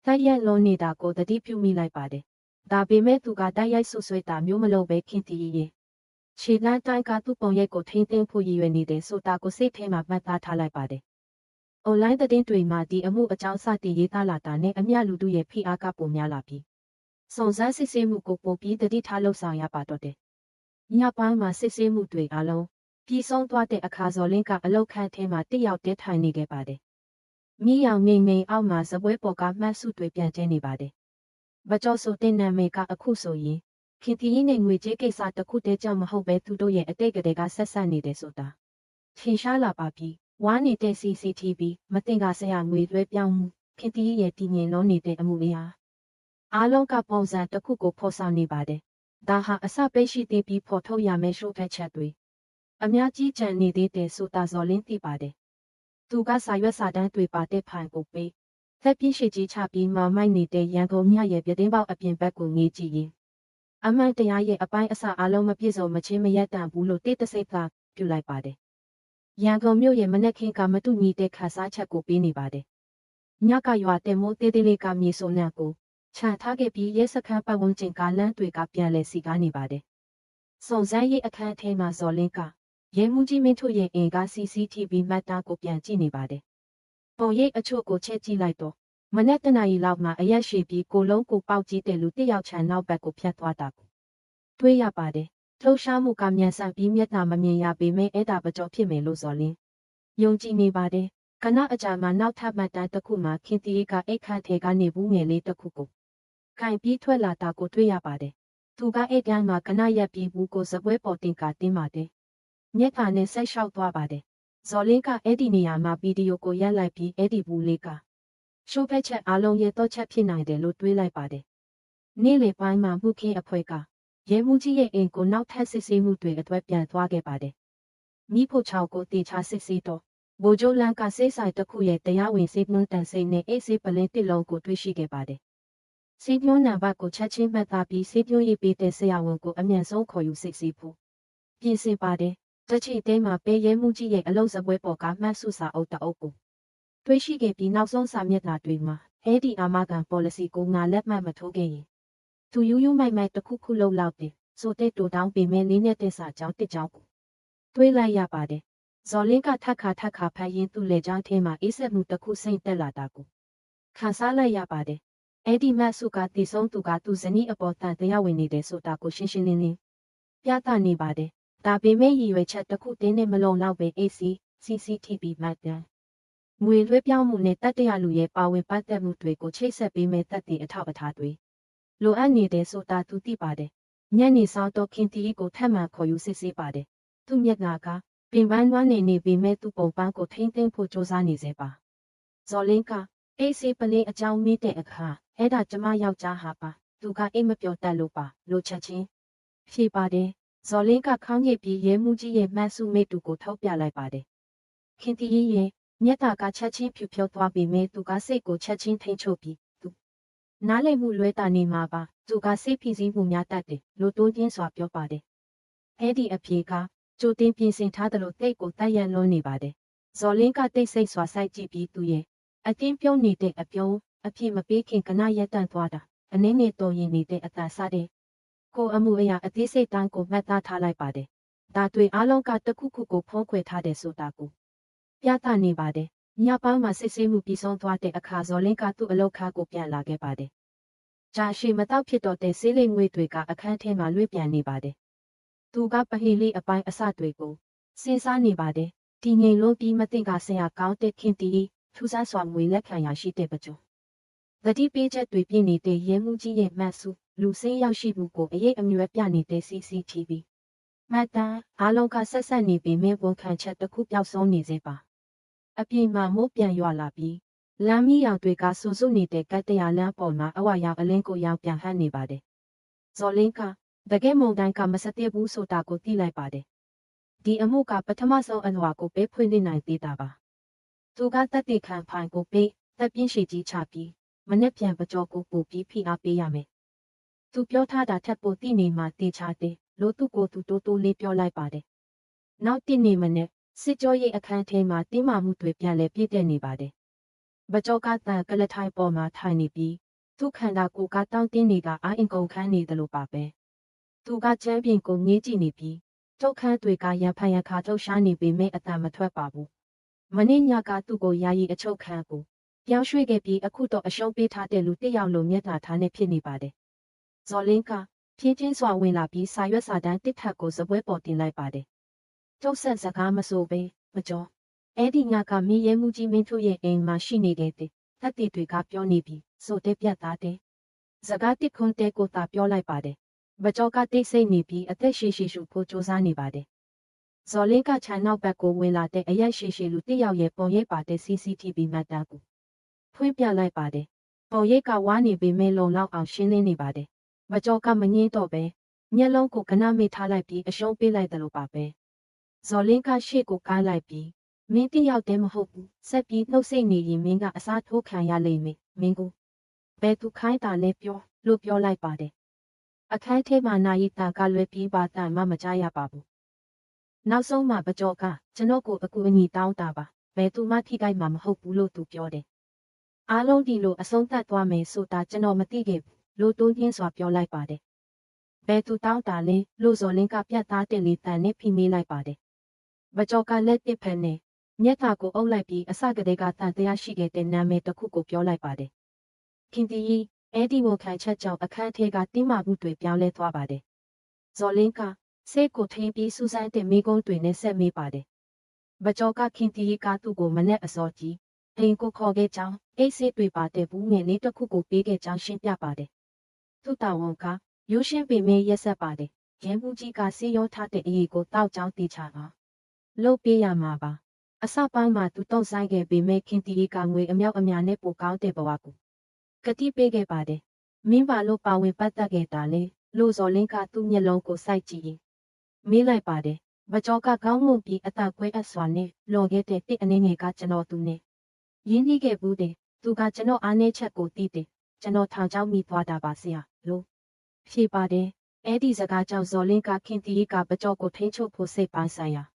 တိုက်ရိုက်လုံးနေတာကိုသတိပြုမိလိုက်ပါတယ်။ဒါပေမဲ့သူကတိုက်ရိုက်ဆွဆွဲတာမျိုးမလုပ်ပဲခင်တီကြီးရဲ့ခြေလမ်းတိုင်းကသူ့ပုံရိပ်ကိုထိမ့်သိမ်းဖို့ရည်ရွယ်နေတဲ့ဆိုတာကိုစိတ်ထဲမှာမှတ်သားထားလိုက်ပါတယ်။ online သတင်းတွေမှာဒီအမှုအကြောင်းစတင်ရေးသားလာတာနဲ့အမျှလူတို့ရဲ့ဖိအားကပိုများလာပြီးစုံစမ်းစစ်ဆေးမှုကိုပိုပြီးတတိထားလှုပ်ဆောင်ရပါတော့တယ်။ညပိုင်းမှာစစ်ဆေးမှုတွေအလုံးပြီးဆုံးသွားတဲ့အခါဇော်လင်းကအလောက်ခန်းထဲမှာတစ်ယောက်တည်းထိုင်နေခဲ့ပါတယ်။မိရောင်ငိမ့်ငိမ့်အောက်မှာစပွဲပေါ်ကမှတ်စုတွေပြန်ကျင်းနေပါတယ်။ဗကြောဆိုတဲ့နာမည်ကအခုဆိုရင်ခင်တီးနဲ့ငွေကြေးကိစ္စတစ်ခုတည်းကြောင့်မဟုတ်ပဲသူတို့ရဲ့အတိတ်ကလေးကဆက်ဆက်နေတယ်ဆိုတာထင်ရှားလာပါပြီ။ဝါနေတဲ့ CCTV မတင်ကဆရာငွေလွှဲပြောင်းမှုခင်တီးရဲ့တည်ငြိမ်လုံးနေတဲ့အမှုလေးဟာအားလုံးကပုံစံတစ်ခုကိုဖော်ဆောင်နေပါတယ်။ဒါဟာအစပိတ်ရှိသေးပြီးဖော်ထုတ်ရမယ့်ရှုပ်ဖက်ချက်တွေအများကြီးကြံနေသေးတယ်ဆိုတာဇော်လင်းသိပါတယ်။သူကစာရွက်စာတမ်းတွေပါတဲ့ဖိုင်ကိုပေးသက်ပြင်းရှိကြီးချပြီးမောင်မိုက်နေတဲ့ရန်ကုန်မြရဲ့ပြတင်းပေါက်အပြင်ဘက်ကိုငေးကြည့်ရင်အမှန်တရားရဲ့အပိုင်းအစအလုံးမပြည့်စုံမချင်းမရက်တန်ဘူးလို့တိတ်တဆိတ်ကပြုလိုက်ပါတယ်။ရန်ကုန်မြို့ရဲ့မနက်ခင်းကမတူညီတဲ့ခါစားချက်ကိုပေးနေပါတယ်။ညကရွာတဲ့မိုးသေးသေးလေးကမြေစုံနှံကိုခြံထားခဲ့ပြီးရဲစခန်းပတ်ဝန်းကျင်ကလမ်းတွေကပြန်လဲစီကားနေပါတယ်။စုံစမ်းရေးအခန်းထဲမှာဇော်လင်းကရဲမှုကြီးမင်းတို့ရဲ့အင်က CCTV မှတ်သားကိုပြန်ကြည့်နေပါတယ်။ပုံရိပ်အချို့ကိုချက်ကြည့်လိုက်တော့မနက်တနာရီလောက်မှာအရက်ရှိပြီးကိုလုံးကိုပေါက်ကြီးတဲ့လူတစ်ယောက်ချန်နောက်ဘက်ကိုဖြတ်သွားတာကိုတွေ့ရပါတယ်။လှုပ်ရှားမှုကမြန်ဆန်ပြီးမျက်နှာမမြင်ရပေမဲ့အဲ့ဒါပကြောဖြစ်မယ်လို့ဇော်လင်းယုံကြည်နေပါတယ်။ကနအကြာမှာနောက်ထပ်မှတ်တမ်းတစ်ခုမှာခင်တီးကအိတ်ခန့်ထဲကနေဘူးငယ်လေးတစ်ခုကိုခိုင်ပြီးထွက်လာတာကိုတွေ့ရပါတယ်။သူကအိတ်ကမ်းမှာကနရက်ပြီးဘူးကိုစပွဲပေါ်တင်ကတင်းပါတယ်။မျက်နှာနဲ့ဆက်လျှောက်သွားပါတယ်။ဇော်လင်းကအဲ့ဒီနေရာမှာဗီဒီယိုကိုရိုက်လိုက်ပြီးအဲ့ဒီဘူးလေးကရှုပ်ဖက်ချက်အလုံးရဲ့တော့ချက်ဖြစ်နိုင်တယ်လို့တွေးလိုက်ပါတယ်။နေ့လယ်ပိုင်းမှာမှုခင်းအဖွဲ့ကရဲမှုကြီးရဲ့အိမ်ကိုနောက်ထပ်စစ်ဆေးမှုတွေအတွက်ပြန်သွားခဲ့ပါတယ်။မိဖို့ချောက်ကိုတေချာစစ်ဆေးတော့ဗိုလ်ချုပ်လန်းကစေးဆိုင်တစ်ခုရဲ့တရားဝင်စေးနှုန်းတန်စိမ့်နဲ့အေးစေးပလင်းတစ်လုံးကိုတွေ့ရှိခဲ့ပါတယ်။စေးနှုန်းနံပါတ်ကိုချက်ချင်းမှတ်သားပြီးစေးနှုန်းရေးပေးတဲ့ဆရာဝန်ကိုအမြန်ဆုံးခေါ်ယူစစ်ဆေးဖို့ပြင်ဆင်ပါတယ်။တချိတဲမှာပေးရဲမှုကြီးရဲ့အလုံးစပွဲပေါ်ကမှတ်စုစာအုပ်တအုပ်ကိုတွေ့ရှိခဲ့ပြီးနောက်ဆုံးစာမျက်နှာတွေမှာအဲ့ဒီအာမခံ policy ကိုငါလက်မှတ်မထိုးခဲ့ရင်သူယူယူမိုက်မိုက်တစ်ခုခုလောက်လောက်တယ်ဆိုတဲ့တူတောင်းပေမဲ့လေးနဲ့တဲ့စာကြောင်းတစ်ကြောင်းကိုတွေးလိုက်ရပါတယ်။ဇော်လင်းကထက်ခါဖတ်ရင်သူ့လေကြောင်းထဲမှာအေးဆက်မှုတစ်ခုစိမ့်တက်လာတာကိုခံစားလိုက်ရပါတယ်။အဲ့ဒီမတ်စုကတည်ဆုံးသူကသူ့ဇနီးအပေါ်တန်တရားဝင်နေတယ်ဆိုတာကိုရှင်းရှင်းလင်းလင်းပြသနေပါတယ်။ဒါပေမဲ့ရည်ရွယ်ချက်တစ်ခုတင်းနဲ့မလုံလောက်ပဲ CCTV မှတ်တမ်းငွေလွှဲပြောင်းမှုနဲ့တတ်တရားလူရဲ့ပါဝင်ပတ်သက်မှုတွေကိုချိတ်ဆက်ပေးမဲ့တပ်တဲ့အထောက်အထားတွေလိုအပ်နေတဲ့ဆိုတာသူသိပါတယ်။ညနေဆောင်တော့ခင်တီကိုထပ်မံခေါ်ယူစစ်ဆေးပါတယ်။သူ့မျက်နှာကပင်ပန်းနွမ်းနေပေမဲ့သူ့ပုံပန်းကိုထိမ့်သိမ့်ဖို့စ조사နေစေပါ။ဇော်လင်းကအေးစေးပလင်းအကြောင်းမေးတဲ့အခါအဲ့ဒါကျမယောက်ျားဟာပါသူကအိမ်မပြောတတ်လို့ပါလို့ချက်ချင်းဖြေပါတယ်။ဇော်လင်းကခေါင်းညစ်ပြီးရဲမှုကြီးရဲ့မှတ်စုမိတူကိုထောက်ပြလိုက်ပါတယ်။ခင်တီရဲ့မျက်တာကချက်ချင်းဖြူဖြောသွားပေမဲ့သူကစိတ်ကိုချက်ချင်းထိန်ချုပ်ပြီးသူနားလည်မှုလွဲတာနေမှာပါသူကစိတ်ဖိစီးမှုများတတ်တယ်လို့တိုးချင်းစွာပြောပါတယ်အဲ့ဒီအဖြေကကြိုတင်ပြင်ဆင်ထားသလိုတိတ်ကိုတိုက်ရန်လွန်းနေပါတယ်ဇော်လင်းကတိတ်ဆိတ်စွာစိုက်ကြည့်ပြီးသူရဲ့အတင်းပြုံးနေတဲ့အပြုံးအဖြစ်မပေးခင်ကနရက်တန့်သွားတာ အနေနဲ့တော်ရင်နေတဲ့အသာစားတဲ့ကိုအမှုအရာအသေးစိတ်တန်းကိုမှတ်သားထားလိုက်ပါတယ်။ဒါတွေအားလုံးကတစ်ခုခုကိုဖုံးကွယ်ထားတယ်ဆိုတာကိုပြသနေပါတယ်။ညပိုင်းမှာစစ်ဆေးမှုပြီးဆုံးသွားတဲ့အခါဇော်လင်းကသူ့အလုပ်ခါကိုပြန်လာခဲ့ပါတယ်။ကြာရှည်မတော့ဖြစ်တော့တဲ့ဆေးလိမ်ငွေတွေကအခန်းထဲမှာလွှဲပြန်နေပါတယ်။သူကပဟိလေးအပိုင်းအစတွေကိုစဉ်းစားနေပါတယ်။ဒီငိမ်လုံးပြီးမသိကဆရာကောင်းတဲ့ခင်တီထူးဆန်းစွာငွေလက်ခံရရှိတဲ့ပကြုံ။သတိပေးချက်တွေပြနေတဲ့ရဲမှုကြီးရဲ့မှတ်စုလူစင်းရောက်ရှိမှုကိုအရေးအမြွယ်ပြနေတဲ့ CCTV မှတ်တမ်းအားလုံးကဆက်ဆက်နေပေမဲ့ဝန်ခံချက်တစ်ခုပျောက်ဆုံးနေစေပါအပြင်မှာမိုးပြန်ရွာလာပြီးလမ်းမီးရောင်တွေကဆူဆူနေတဲ့ကတ်တရာလမ်းပေါ်မှာအဝါရောင်အလင်းကိုရောင်ပြန်ဟပ်နေပါတယ်ဇော်လင်းကတကယ်မုန်တိုင်းကမစတဲ့ဘူးဆိုတာကိုသိလိုက်ပါတယ်ဒီအမှုကပထမဆုံးအလွာကိုပေးဖွင့်နေနိုင်သေးတာပါသူကတက်တဲ့ခံဖိုင်ကိုပေးတက်ပြင်းရှိကြီးချပြီးမနေ့ပြန်ပကြောကိုပို့ပြီးဖိအားပေးရမယ်သူပြောထားတာထက်ပိုသိနေမှတေချာတယ်လို့သူ့ကိုသူတိုးတိုးလေးပြောလိုက်ပါတယ်နောက်တစ်နေ့မနေ့စစ်ကြောရေးအခန်းထဲမှာတင်းမာမှုတွေပြန်လဲပြည့်တဲ့နေပါတယ်ပကြောကတန်ကလထိုင်ပေါ်မှာထိုင်နေပြီးသူခန္ဓာကိုယ်ကတောင်းတင်းနေတာအာအင်ကုန်ခန်းနေတယ်လို့ပါပဲသူကချမ်းပြင်ကိုငေးကြည့်နေပြီးတုတ်ခန်းတွေကရံဖန်ရခါထုတ်ရှားနေပေမဲ့အတန်မထွက်ပါဘူးမနေ့ညကသူ့ကိုယာယီအချုပ်ခန်းကိုပြောင်းရွှေ့ခဲ့ပြီးအခုတော့အရှုံးပေးထားတဲ့လူတစ်ယောက်လိုမျက်နှာထားနေဖြစ်နေပါတယ်ဇော်လင်းကဖြင်းချင်းစွာဝင်လာပြီးစာရွက်စာတမ်းတစ်ထပ်ကိုစပွဲပေါ်တင်လိုက်ပါတယ်ကျုပ်ဆက်စကားမဆိုပဲမကြောအဲ့ဒီညကမင်းရဲမှုကြီးမင်းတို့ရဲ့အိမ်မှာရှိနေတဲ့တက်တီတွေကပြောနေပြီဆိုတဲ့ပြတ်သားတဲ့စကားတစ်ခွန်းတဲ့ကိုသာပြောလိုက်ပါတယ်မကြောကတိတ်ဆိတ်နေပြီးအသက်ရှည်ရှည်ရှုဖို့ကြိုးစားနေပါတယ်ဇော်လင်းကခြံနောက်ဘက်ကိုဝင်လာတဲ့အရိုက်ရှည်ရှည်လူတစ်ယောက်ရဲ့ပုံရိပ်ပါတဲ့ CCTV မှတ်တမ်းကိုဖွင့်ပြလိုက်ပါတယ်ပုံရိပ်ကဝါနေပေမဲ့လုံလောက်အောင်ရှင်းလင်းနေပါတယ်မကြောကမငင်းတော့ပဲမျက်လုံးကိုကနမေ့ထားလိုက်ပြီးအရှုံးပေးလိုက်တယ်လို့ပါပဲဇော်လင်းကရှေ့ကိုကားလိုက်ပြီးမင်းတယောက်တည်းမဟုတ်ဘူးဆက်ပြီးနှုတ်ဆက်နေရင်မင်းကအစားထိုးခံရလိမ့်မယ်မင်းကိုဘယ်သူခိုင်းတာလဲပြောလို့ပြောလိုက်ပါတယ်အခန်းထဲမှာနာရီတာကလွယ်ပြီးပါတန်မှမကြားရပါဘူးနောက်ဆုံးမှပကြောကကျွန်တော်ကိုအကူအညီတောင်းတာပါဘယ်သူမှထိခိုက်မှာမဟုတ်ဘူးလို့သူပြောတယ်အားလုံးဒီလိုအဆုံးသတ်သွားမယ်ဆိုတာကျွန်တော်မသိခဲ့ဘူးလို့တိုးရင်းစွာပြောလိုက်ပါတယ်ဘယ်သူတောင်းတာလဲလို့ဇော်လင်းကပြတ်သားတဲ့လေတန်နဲ့ဖိမေးလိုက်ပါတယ်ပကြောကလက်တစ်ဖက်နဲ့မျက်နှာကိုအုပ်လိုက်ပြီးအစကတည်းကတန်တရားရှိခဲ့တဲ့နာမည်တစ်ခုကိုပြောလိုက်ပါတယ်ခင်တီကြီးအဲ့ဒီဝန်ခံချက်ကြောင့်အခန်းထဲကတင်းမာမှုတွေပြောင်းလဲသွားပါတယ်ဇော်လင်းကစိတ်ကိုထိန်ပြီးစူးစမ်းတဲ့မိကုန်းတွေနဲ့ဆက်မေးပါတယ်ပကြောကခင်တီကြီးကသူ့ကိုမနဲ့အစောကြီးအိမ်ကိုခေါ်ခဲ့ကြောင်းအိတ်ဆေးတွေပါတဲ့ဘူးငယ်လေးတစ်ခုကိုပေးခဲ့ကြောင်းရှင်းပြပါတယ်သူ့တာဝန်ကရိုးရှင်းပေမဲ့ရက်ဆက်ပါတယ်ရဲမှုကြီးကစီရောထားတဲ့အရေးကိုတောက်ကြောင်းတေချာပါလုပ်ပေးရမှာပါအစပိုင်းမှာသူတော့ဆိုင်ခဲ့ပေမဲ့ခင်တီကငွေအမြောက်အများနဲ့ပိုကောင်းတဲ့ဘဝကိုကတိပေးခဲ့ပါတယ်မင်းပါလို့ပါဝင်ပတ်သက်ခဲ့တာလေလို့ဇော်လင်းကသူ့မျက်လုံးကိုစိုက်ကြည့်ရင်မေးလိုက်ပါတယ်မကြောကကောင်းမှုပြီးအသက်ကွဲအပ်စွာနဲ့လော်ခဲ့တဲ့တစ်အနေငယ်ကကျွန်တော်သူနဲ့ရင်းနှီးခဲ့ဘူးတယ်သူကကျွန်တော်အားနည်းချက်ကိုသိတယ်ကျွန်တော်ထောင်ချောက်မိသွားတာပါဆရာလို့ဖြေပါတယ်အဲ့ဒီစကားကြောင့်ဇော်လင်းကခင်တီကပကြောကိုထိန်းချုပ်ဖို့စိတ်ပိုင်းဆိုင်ရာ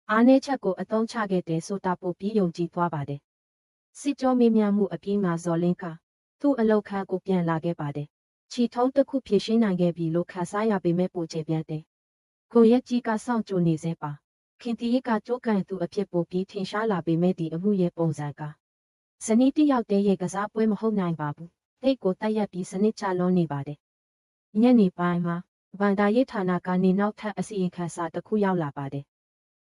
အားနည်းချက်ကိုအသုံးချခဲ့တယ်ဆိုတာပိုပြီးယုံကြည်သွားပါတယ်စစ်ကြောမေးမြန်းမှုအပြီးမှာဇော်လင်းကသူ့အလောက်ခန်းကိုပြန်လာခဲ့ပါတယ်ချီထုံးတစ်ခုဖြည့်ရှင်းနိုင်ခဲ့ပြီလို့ခန်းစားရပေမဲ့ပိုချေပြတ်တယ်ကိုရက်ကြီးကစောင့်ကြိုနေစေပါခင်တီကကြိုးကန်သူအဖြစ်ပိုပြီးထင်ရှားလာပေမဲ့ဒီအမှုရဲ့ပုံစံကဇနီးတစ်ယောက်တည်းရဲ့ကစားပွဲမဟုတ်နိုင်ပါဘူးတိတ်ကိုတိုက်ရက်ပြီးစနစ်ချလွန်နေပါတယ်ညနေပိုင်းမှာဗန်ဒါရေးဌာနကနေနောက်ထပ်အစီရင်ခံစာတစ်ခုရောက်လာပါတယ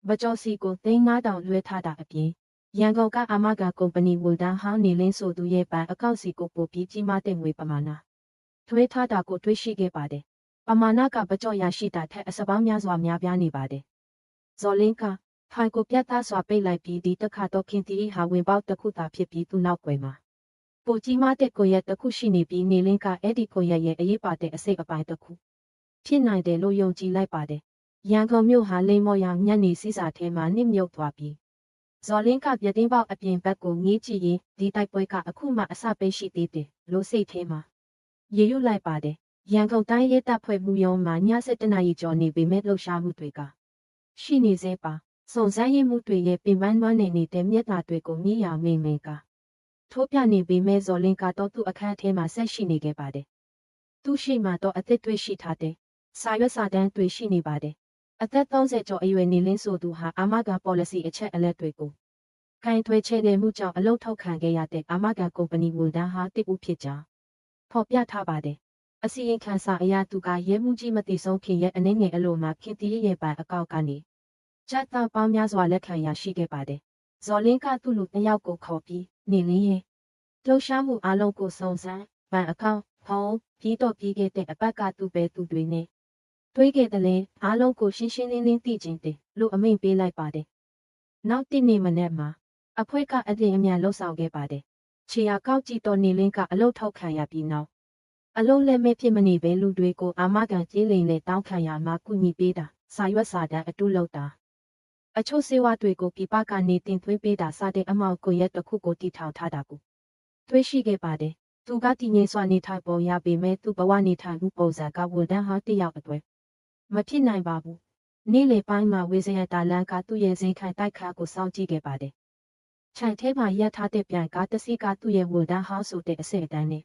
်ပကြောစီကို3,500လွှဲထားတာအပြင်ရန်ကုန်ကအာမဂါကုမ္ပဏီဝန်ထမ်းဟောင်းနေလင်းဆိုသူရဲ့ဘဏ်အကောင့်စီကိုပို့ပြီးကြီးမားတဲ့ငွေပမာဏထွေးထားတာကိုတွေ့ရှိခဲ့ပါတယ်ပမာဏကပကြောရရှိတာထက်အစပေါင်းများစွာများပြားနေပါတယ်ဇော်လင်းကဖိုင်ကိုပြတ်သားစွာပိတ်လိုက်ပြီးဒီတစ်ခါတော့ခင်တီဟာဝင်ပေါက်တစ်ခုသာဖြစ်ပြီးသူ့နောက်ွယ်မှာပိုကြီးမားတဲ့ကိုရက်တစ်ခုရှိနေပြီးနေလင်းကအဲ့ဒီကိုရက်ရဲ့အရေးပါတဲ့အစိတ်အပိုင်းတစ်ခုဖြစ်နိုင်တယ်လို့ယုံကြည်လိုက်ပါတယ်ရန်ကုန်မြို့ဟာလိမ္မော်ရောင်ညနေစီးစာထဲမှာနှိမ့်မြုပ်သွားပြီးဇော်လင်းကပြတင်းပေါက်အပြင်ဘက်ကိုငေးကြည့်ရင်ဒီတိုက်ပွဲကအခုမှအစပဲရှိသေးတယ်လို့စိတ်ထဲမှာရေရွတ်လိုက်ပါတယ်ရန်ကုန်တိုင်းရဲတပ်ဖွဲ့မှုရုံးမှာည7 နာရီကျော်နေပေမဲ့လှုပ်ရှားမှုတွေကရှိနေသေးပါစုံစမ်းရေးမှုတွေရဲ့ပင်ပန်းနွမ်းနယ်နေတဲ့မျက်နှာတွေကိုမြည်ရမိန်မိန်ကထိုးပြနေပေမဲ့ဇော်လင်းကတော့သူ့အခန်းထဲမှာဆက်ရှိနေခဲ့ပါတယ် သူ့ရှိမှတော့အသက်တွေရှိထားတဲ့စာရွက်စာတမ်းတွေရှိနေပါတယ်အသက်30ကျော်အရွယ်နေလင်းဆိုသူဟာအာမခံ policy အချက်အလက်တွေကိုခိုင်ထွေချဲ့တဲ့မှုကြောင့်အလုပ်ထုတ်ခံခဲ့ရတဲ့အာမခံကုမ္ပဏီဝန်ထမ်းဟာတစ်ဦးဖြစ်ကြောင်းဖော်ပြထားပါတယ်အစီရင်ခံစာအရသူကရဲမှုကြီးမတိဆုံးခင်ရဲ့အနေငယ်အလိုမှာခင်တီရဲ့ပန်အကောက်ကနေကျတ်သားပေါင်းများစွာလက်ခံရရှိခဲ့ပါတယ်ဇော်လင်းကသူ့လူတစ်ယောက်ကိုခေါ်ပြီးနေလင်းရဲ့လှုပ်ရှားမှုအလုံးကိုစုံစမ်းပန်အကောက်ဖုံးပြီးတော့ပြီးခဲ့တဲ့အပတ်ကသူ့ပဲသူတွေနဲ့တွေးခဲ့တဲ့လဲအလုံးကိုရှင်းရှင်းလင်းလင်းသိချင်းတယ်လို့အမိန့်ပေးလိုက်ပါတယ်နောက်တစ်နေ့မနေ့မှာအဖွဲ့ကအတင်းအမြန်လှုပ်ဆောင်ခဲ့ပါတယ်ခြေရာကောက်ကြည့်တော့နေလင်းကအလုတ်ထောက်ခံရပြီးနောက်အလုံးလက်မဲ့ဖြစ်မနေပဲလူတွေကိုအာမခံကြေးလိမ်နဲ့တောင်းခံရမှာကုညီပေးတာစာရွက်စာတမ်းအတုလုပ်တာအချို့စေဝါတွေကိုပြပကနေတင်သွင်းပေးတာစတဲ့အမောက်ကိုရက်တစ်ခုကိုတီထောင်ထားတာကိုတွေးရှိခဲ့ပါတယ်သူကတည်ငြိမ်စွာနေထိုင်ပေါ်ရပေမဲ့သူ့ဘဝနေထိုင်မှုပုံစံကဝန်ထမ်းဟာတယောက်အတွက်မဖြစ်နိုင်ပါဘူးနေ့လေပိုင်းမှာဝေစရတာလန်ကသူ့ရဲ့ဇင်ခံတိုက်ခါကိုစောင့်ကြည့်ခဲ့ပါတယ်ခြံထဲမှာရပ်ထားတဲ့ပြန်ကားတစ်စီးကသူ့ရဲ့ဝန်ထမ်းဟောင်းဆိုတဲ့အဆင့်အတန်းနဲ့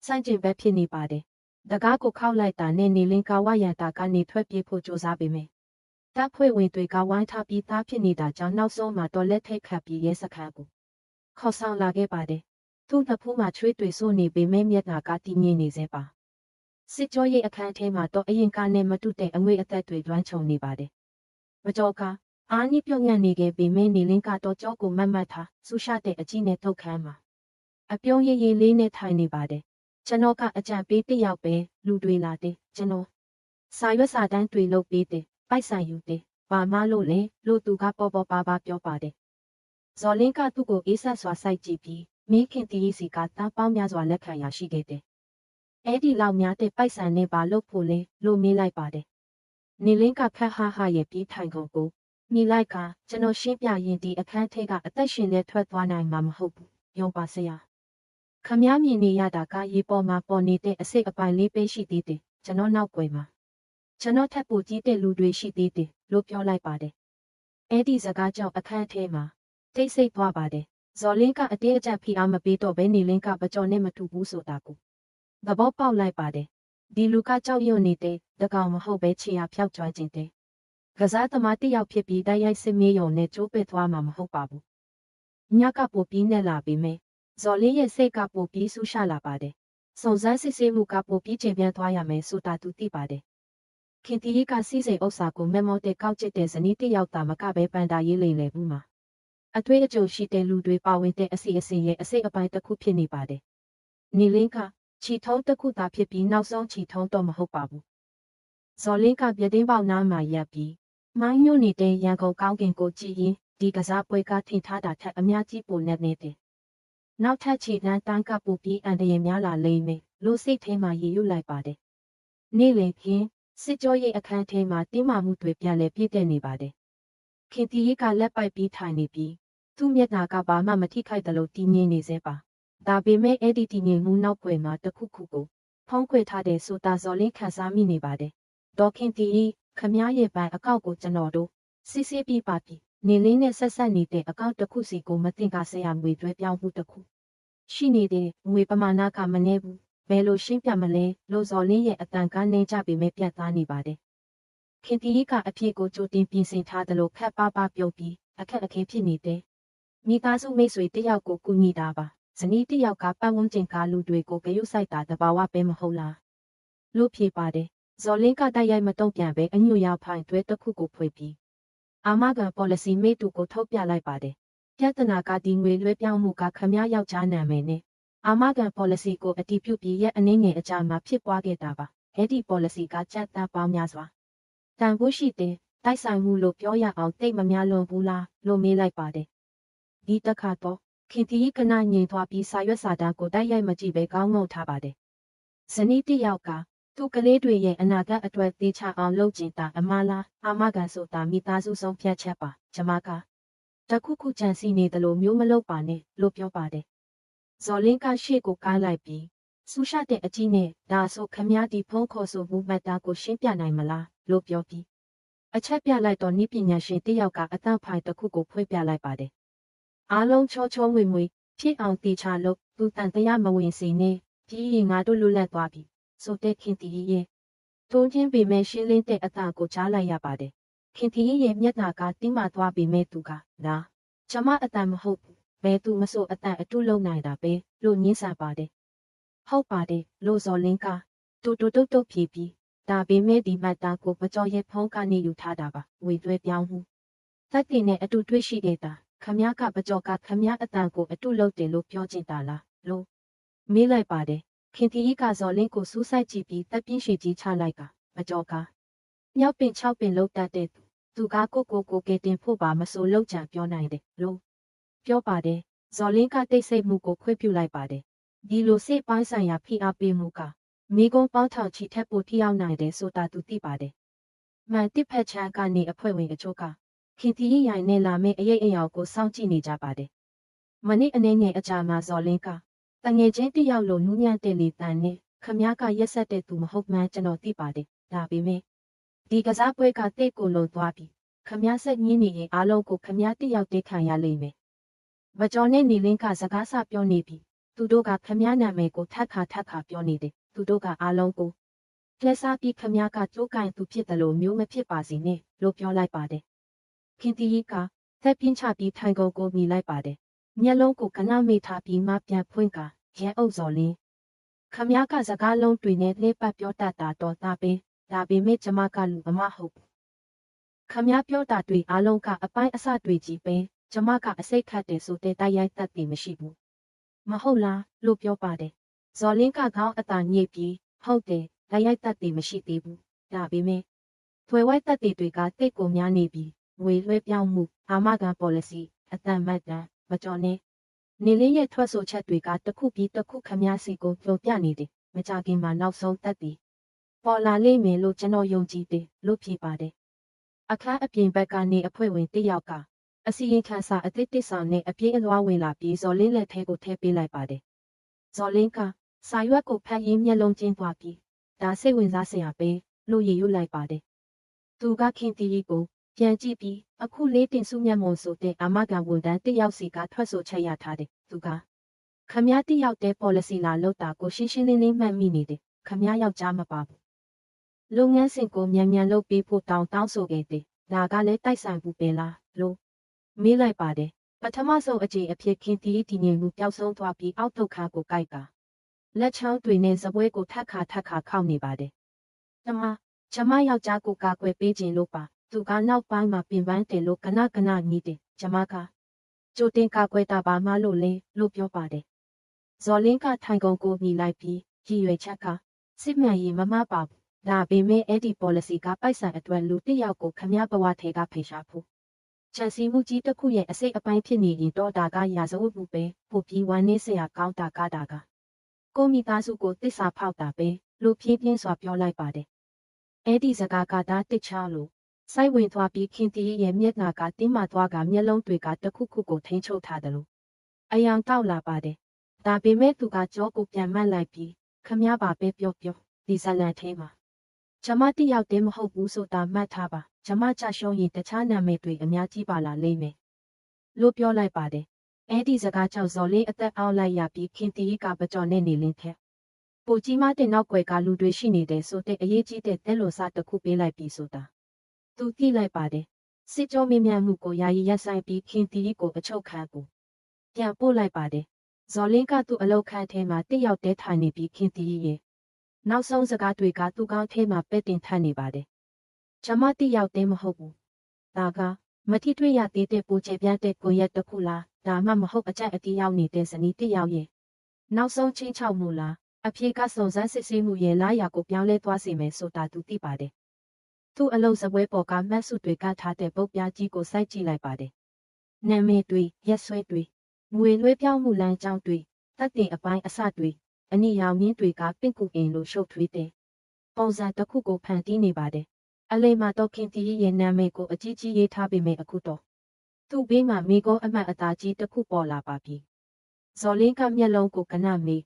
စန့်ကျင်ဘက်ဖြစ်နေပါတယ်တကားကိုခောက်လိုက်တာနဲ့နေလင်းကဝရန်တာကနေထွက်ပြေးဖို့ကြိုးစားပေမယ့်တပ်ဖွဲ့ဝင်တွေကဝိုင်းထားပြီးသားဖြစ်နေတာကြောင့်နောက်ဆုံးမှာတော့လက်ထိတ်ခတ်ပြီးရဲစခန်းကိုခေါ်ဆောင်လာခဲ့ပါတယ်သူ့နှစ်ဖူးမှာချွေးတွေဆိုးနေပေမဲ့မျက်နှာကတည်ငြိမ်နေစေပါစစ်ကြောရေးအခန်းထဲမှာတော့အရင်ကနဲ့မတူတဲ့အငွေအသက်တွေလွှမ်းခြုံနေပါတယ်မကြောကအာနိပြုံညံ့နေခဲ့ပေမဲ့နေလင်းကတော့ကြောကိုမတ်မတ်ထားဆူရှာတဲ့အကြီးနဲ့ထုတ်ခမ်းမှာအပြုံးရည်ရည်လေးနဲ့ထိုင်နေပါတယ်ကျွန်တော်ကအကြံပေးတစ်ယောက်ပဲလူတွေလာတယ်ကျွန်တော်စာရွက်စာတမ်းတွေလုပ်ပေးတယ်ပိုက်ဆံယူတယ်ဘာမှလို့လဲလို့သူကပေါ်ပေါ်ပါပါပြောပါတယ်ဇော်လင်းကသူ့ကိုအေးဆက်စွာစိုက်ကြည့်ပြီးမိခင်တီးစီကတားပေါင်းများစွာလက်ခံရရှိခဲ့တယ်အဲ့ဒီလောက်များတဲ့ပိုက်ဆံနဲ့ဘာလုပ်ဖို့လဲလို့မေးလိုက်ပါတယ်နေလင်းကခက်ဟာဟာရဲ့ပြီးထိုင်ကုန်ကိုမိလိုက်ကကျွန်တော်ရှင်းပြရင်ဒီအခန်းထဲကအသက်ရှင်နဲ့ထွက်သွားနိုင်မှာမဟုတ်ဘူးယုံပါစရာခမည်းမြင်နေရတာကရေပေါ်မှာပေါ်နေတဲ့အစိတ်အပိုင်းလေးပဲရှိသေးတယ်ကျွန်တော်နောက်ွယ်မှာကျွန်တော်ထပ်ပိုကြီးတဲ့လူတွေရှိသေးတယ်လို့ပြောလိုက်ပါတယ်အဲ့ဒီစကားကြောင့်အခန်းထဲမှာတိတ်ဆိတ်သွားပါတယ်ဇော်လင်းကအတင်းအကျပ်ဖိအားမပေးတော့ဘဲနေလင်းကပကြော်နဲ့မထူဘူးဆိုတာကိုသဘောပေါက်လိုက်ပါတယ်ဒီလူကကြောက်ရွံ့နေတဲ့တကောင်မဟုတ်ပဲခြေရဖျောက်ကျွမ်းခြင်းတဲ့ကစားသမားတစ်ယောက်ဖြစ်ပြီးတိုက်ရိုက်စစ်မေးရုံနဲ့ကျိုးပစ်သွားမှာမဟုတ်ပါဘူးညကပိုပြီးနဲ့လာပေမဲ့ဇော်လင်းရဲ့စိတ်ကပိုပြီးဆူရှာလာပါတယ်စုံစမ်းစစ်ဆေးမှုကပိုပြီးချိန်ပြန်သွားရမယ်ဆိုတာသူသိပါတယ်ခင်တီးကစီးစိမ်ဥစ္စာကိုမက်မောတဲ့ကောက်ကျစ်တဲ့ဇနီးတစ်ယောက်သာမကပဲပန်တာရေးလိမ့်လေဘူးမှာအထွေးအကြုံရှိတဲ့လူတွေပါဝင်တဲ့အစီအစဉ်ရဲ့အစိတ်အပိုင်းတစ်ခုဖြစ်နေပါတယ်နေလင်းကချီထုံးတစ်ခုသာဖြစ်ပြီးနောက်ဆုံးချီထုံးတော့မဟုတ်ပါဘူးဇော်လင်းကပြတင်းပေါက်နားမှာရပ်ပြီးမိုင်းညွန့်နေတဲ့ရန်ကုန်ကောင်းကင်ကိုကြည့်ရင်ဒီကစားပွဲကထင်ထားတာထက်အများကြီးပိုနေတယ်နောက်ထပ်ခြေတန်းတန်းကပူပြီးအန်တရများလာလိမ့်မယ်လို့စိတ်ထဲမှာရည်ရွယ်လိုက်ပါတယ်နေ့လည်ခင်းစစ်ကြောရေးအခန်းထဲမှာတင်းမာမှုတွေပြန်လည်ပြည့်တဲ့နေပါတယ်ခင်တီးကလက်ပိုက်ပြီးထိုင်နေပြီးသူ့မျက်နှာကဘာမှမထိခိုက်တယ်လို့တည်ငြိမ်နေစေပါဒါပေမဲ့အဲ့ဒီတည်ငြိမ်မှုနောက်ွယ်မှာတခုခုကိုဖုံးကွယ်ထားတဲ့ဆိုတာဇော်လင်းခံစားမိနေပါတယ်ဒေါ်ခင်တီးခမည်းရဲ့ပန်အကောက်ကိုကျွန်တော်တို့စစ်စစ်ပြီးပါပြီနေလင်းနဲ့ဆက်ဆက်နေတဲ့အကောက်တစ်ခုစီကိုမတင်ကဆရာငွေတွဲပြောင်းမှုတစ်ခုရှိနေတဲ့ငွေပမာဏကမနည်းဘူးဘယ်လိုရှင်းပြမလဲလို့ဇော်လင်းရဲ့အတန်ကနှင်းကြပေမဲ့ပြတ်သားနေပါတယ်ခင်တီးကအဖြစ်ကိုကြိုတင်ပြင်ဆင်ထားသလိုခက်ပါပါပြုတ်ပြီးအခက်အခဲဖြစ်နေတဲ့မိသားစုမိတ်ဆွေတယောက်ကိုကူညီတာပါဇနီးတယောက်ကပတ်ဝန်းကျင်ကလူတွေကိုဂရုစိုက်တာတဘာဝပဲမဟုတ်လားလို့ဖြေပါတယ်ဇော်လင်းကတိုက်ရိုက်မတုံ့ပြန်ပဲအညွှရောက်ဖိုင်တွဲတစ်ခုကိုဖွေပြီးအာမခံ policy မိတူကိုထုတ်ပြလိုက်ပါတယ်ပြဿနာကဒီငွေလွှဲပြောင်းမှုကခမည်းယောက်ျားနာမည်နဲ့အာမခံ policy ကိုအတည်ပြုပြီးရဲ့အနေငယ်အကြမှာဖြစ်ပွားခဲ့တာပါအဲ့ဒီ policy ကကြက်သားပေါင်းများစွာတန်ဖိုးရှိတဲ့တိုက်ဆိုင်မှုလို့ပြောရအောင်တိတ်မများလွန်ဘူးလားလို့မေးလိုက်ပါတယ်ဒီတစ်ခါတော့ခင်တီးကနငြိမ်သွားပြီးစာရွက်စာတမ်းကိုတိုက်ရိုက်မကြည့်ပဲကောင်းငုံထားပါတယ်ဇနီးတစ်ယောက်ကသူ့ကလေးတွေရဲ့အနာဂတ်အတွက်သေချာအောင်လုပ်ကျင်တာအမလားအာမခံဆိုတာမိသားစုဆုံးဖြတ်ချက်ပါကျမကတခုခုကြံစီနေတယ်လို့မျိုးမလုပ်ပါနဲ့လို့ပြောပါတယ်ဇော်လင်းကရှေ့ကိုကားလိုက်ပြီးဆူရှာတဲ့အကြီးနဲ့ဒါဆိုခမည်းဒီဖုန်းခေါ်ဆိုမှုမှတ်သားကိုရှင်းပြနိုင်မလားလို့ပြောပြီးအချက်ပြလိုက်တော့နိပညာရှင်တစ်ယောက်ကအတန့်ဖိုင်တစ်ခုကိုဖွင့်ပြလိုက်ပါတယ်အားလုံးချောချောငွေငွေဖြစ်အောင်တေချာလို့သူတန်တရားမဝင်စေနဲ့ပြီးရင်ငါတို့လွတ်လပ်သွားပြီ ဆိုတဲ့ခင်တီရဲ့တွန်းချင်းပေမဲ့ရှင်းလင်းတဲ့အသာကိုကြားလိုက်ရပါတယ်ခင်တီရဲ့မျက်နှာကတင်းမာသွားပေမဲ့သူကလာကျမအတန်မဟုတ်ဘူးဘယ်သူမဆိုအတန်အတုလုံနိုင်တာပဲလို့ညင်းဆန်ပါတယ်ဟုတ်ပါတယ်လို့ဇော်လင်းကတူတုတ်ဖြေပြီးဒါပေမဲ့ဒီမှတ်သားကိုမကြော်ရဲ့ဖုံးကနေယူထားတာပါဝေသွဲပြောင်းမှုသက်တင်နဲ့အတူတွေ့ရှိနေတာခမည်းကပကြောကခမည်းအတန်ကိုအတုလုပ်တယ်လို့ပြောချင်တာလားလို့မေးလိုက်ပါတယ်ခင်တီကဇော်လင်းကိုစူးစိုက်ကြည့်ပြီးတပ်ပြင်းရှိကြီးချလိုက်ကပကြောကမြောက်ပင်6ပင်လောက်တတ်တဲ့သူကကိုကဲတင်ဖို့ပါမဆိုလောက်ချံပြောနိုင်တယ်လို့ပြောပါတယ်ဇော်လင်းကတိတ်ဆိတ်မှုကိုခွင့်ပြုလိုက်ပါတယ်ဒီလိုစိတ်ပိုင်းဆိုင်ရာဖိအားပေးမှုကမိကုံးပေါင်းထောင်ချီထက်ပိုထိရောက်နိုင်တယ်ဆိုတာသူသိပါတယ်မှန်တစ်ဖက်ချမ်းကနေအဖွဲ့ဝင်အချို့ကခင်တီရိုင်နဲ့လာမယ့်အရေးအယောင်ကိုစောင့်ကြည့်နေကြပါတယ်မနေ့အနေနဲ့အကြာမှာဇော်လင်းကတငယ်ချင်းတယောက်လိုနူးညံ့တဲ့လေတန်နဲ့ခမည်းကရက်ဆက်တဲ့သူမဟုတ်မှန်းကျွန်တော်သိပါတယ်ဒါပေမဲ့ဒီကစားပွဲကတိတ်ကိုလုံသွားပြီခမည်းဆက်ညင်းနေရင်အားလုံးကိုခမည်းတယောက်တည်းခံရလိမ့်မယ်မကျော်နဲ့နေလင်းကစကားဆပြောနေပြီသူတို့ကခမည်းနာမည်ကိုထပ်ခါပြောနေတယ်သူတို့ကအားလုံးကိုလက်စားပြီးခမည်းကကြိုးကန်သူဖြစ်တယ်လို့မျိုးမဖြစ်ပါစေနဲ့လို့ပြောလိုက်ပါတယ်ခင်တီကသက်ပြင်းချပြီးထိုင်ကုန်ကိုမိလိုက်ပါတယ်မျက်လုံးကိုကနမေ့ထားပြီးမှပြန်ဖွင့်ကရဲအုပ်ဇော်လင်းခမည်းကစကားလုံးတွေနဲ့လှည့်ပတ်ပြောတတ်တာတော့ဒါပေမဲ့ကျမကလူအမဟုတ်ခမည်းပြောတာတွေအားလုံးကအပိုင်းအစတွေကြီးပဲကျမကအစိတ်ခတ်တယ်ဆိုတဲ့တိုက်ရိုက်တတ်တယ်မရှိဘူးမဟုတ်လားလို့ပြောပါတယ်ဇော်လင်းကခေါင်းအသာညှိပြီးဟုတ်တယ်တိုက်ရိုက်တတ်တယ်မရှိသေးဘူးဒါပေမဲ့ထွေဝိုက်တတ်တယ်တွေကတိတ်ကိုများနေပြီးငွေလွှဲပြောင်းမှုအာမခံ policy အတန်မတ်တန်မကြော်နဲ့နေလင်းရဲ့ထွက်ဆိုချက်တွေကတစ်ခုပြီးတစ်ခုခမည်းစီကိုပြောပြနေတယ်မကြခင်မှာနောက်ဆုံးတတ်တယ်ပေါ်လာလိမ့်မယ်လို့ကျွန်တော်ယုံကြည်တယ်လို့ဖြေပါတယ်အခန်းအပြင်ဘက်ကနေအဖွဲ့ဝင်တစ်ယောက်ကအစီရင်ခံစာအသစ်တစ်ဆောင်နဲ့အပြည့်အလွှားဝင်လာပြီးဇော်လင်းလက်ထဲကိုထည့်ပေးလိုက်ပါတယ်ဇော်လင်းကစာရွက်ကိုဖတ်ရင်းမျက်လုံးကျဉ်သွားပြီးဒါစိတ်ဝင်စားစရာပဲလို့ရေရွတ်လိုက်ပါတယ်သူကခင်တီကိုပြန်ကြည့်ပြီးအခုလေးတင်စုမျက်မှောင်ဆိုတဲ့အာမခံဝန်ထမ်းတစ်ယောက်စီကထွက်ဆိုချက်ရထားတယ်သူကခမည်းတစ်ယောက်တည်း policy လာလို့တာကိုရှင်းရှင်းလင်းလင်းမှတ်မိနေတယ်ခမည်းယောက်ျားမပါဘူးလုပ်ငန်းစဉ်ကိုမြန်လုပ်ပေးဖို့တောင်းဆိုခဲ့တယ်ဒါကလည်းတိုက်ဆိုင်ဘူးပဲလားလို့မေးလိုက်ပါတယ်ပထမဆုံးအကြိမ်အဖြစ်ခင်တီဒီငြိမ်မှုပျောက်ဆုံးသွားပြီးအောက်ထုတ်ခါကိုကြိုက်ကလက်ချောင်းတွေနဲ့စပွဲကိုထက်ခါခောက်နေပါတယ်ကျမယောက်ျားကိုကာကွယ်ပေးခြင်းလို့ပါသူကနောက်ပိုင်းမှာပင်ပန်းတယ်လို့ကနညီးတယ်ကျမကကြိုတင်ကာကွယ်တာပါမလို့လဲလို့ပြောပါတယ်ဇော်လင်းကထိုင်ကုန်ကိုမြည်လိုက်ပြီးရည်ရွယ်ချက်ကစစ်မှန်ရင်မမပါဘူးဒါပေမဲ့အဲ့ဒီ policy ကပိုက်ဆံအတွက်လူတစ်ယောက်ကိုခမည်းဘဝထဲကဖေရှားဖို့ချန်စီမှုကြီးတစ်ခုရဲ့အစိတ်အပိုင်းဖြစ်နေရင်တော့ဒါကရာဇဝတ်မှုပဲပိုပြီးဝမ်းနည်းစရာကောင်းတာကကိုမိသားစုကိုတစ္ဆာဖောက်တာပဲလို့ပြင်းပြင်းစွာပြောလိုက်ပါတယ်အဲ့ဒီစကားကဒါတစ်ချောင်းလို့စိုက်ဝင်သွားပြီးခင်တီရဲ့မျက်နှာကတင်းမာသွားကမျက်လုံးတွေကတခုခုကိုထိန်းချုပ်ထားတယ်လို့အယောင်တောက်လာပါတယ်ဒါပေမဲ့သူကကြောကိုပြန်မှတ်လိုက်ပြီးခမည်းပါပဲပြောဒီဇလန်ထဲမှာကျမတယောက်တည်းမဟုတ်ဘူးဆိုတာမှတ်ထားပါကျမချရှုံးရင်တခြားနာမည်တွေအများကြီးပါလာလိမ့်မယ်လို့ပြောလိုက်ပါတယ်အဲ့ဒီစကားကြောင့်ဇော်လေးအသက်အောက်လိုက်ရပြီးခင်တီကပကြော်နဲ့နေလင်းထက်ပူကြီးမတဲ့နောက်ွယ်ကလူတွေရှိနေတယ်ဆိုတဲ့အရေးကြီးတဲ့တဲလိုစားတစ်ခုပေးလိုက်ပြီးဆိုတာသူသိလိုက်ပါတယ်စစ်ကြောမင်းများမှုကိုယာယီရက်ဆိုင်ပြီးခင်တီကိုအချုပ်ခံကိုပြန်ပို့လိုက်ပါတယ်ဇော်လင်းကသူ့အလောက်ခန်းထဲမှာတစ်ယောက်တည်းထိုင်နေပြီးခင်တီရဲ့နောက်ဆုံးစကားတွေကသူ့ကောင်းထဲမှာပဲ့တင်ထပ်နေပါတယ်ကျမတစ်ယောက်တည်းမဟုတ်ဘူးဒါကမထီထွေးရသေးတဲ့ပူချေပြတ်တဲ့ကိုရက်တစ်ခုလားဒါမှမဟုတ်အကြက်အတီးရောက်နေတဲ့ဇနီးတစ်ယောက်ရဲ့နောက်ဆုံးချင်းချောက်မှုလားအဖြေကစုံစမ်းစစ်ဆေးမှုရဲ့လားရာကိုပြောင်းလဲသွားစေမယ်ဆိုတာသူသိပါတယ်သူ့အလုံးစပွဲပေါ်ကမတ်စုတွေကထားတဲ့ပုတ်ပြားကြီးကိုစိုက်ကြည့်လိုက်ပါတယ်နာမည်တွေရက်ဆွဲတွေငွေလွှဲပြောင်းမှုလမ်းကြောင်းတွေတပ်တင်အပိုင်းအစတွေအနိရောင်မြင်းတွေကပင့်ကူအင်လို့ရှုပ်ထွေးတဲ့ပုံစံတစ်ခုကိုဖန်တီးနေပါတယ်အလိမ္မာတော့ခင်တီရဲ့နာမည်ကိုအကြီးကြီးရေးထားပေမဲ့အခုတော့သူ့ဘေးမှာမိကောအမှတ်အသားကြီးတစ်ခုပေါ်လာပါပြီဇော်လင်းကမျက်လုံးကိုကနမေး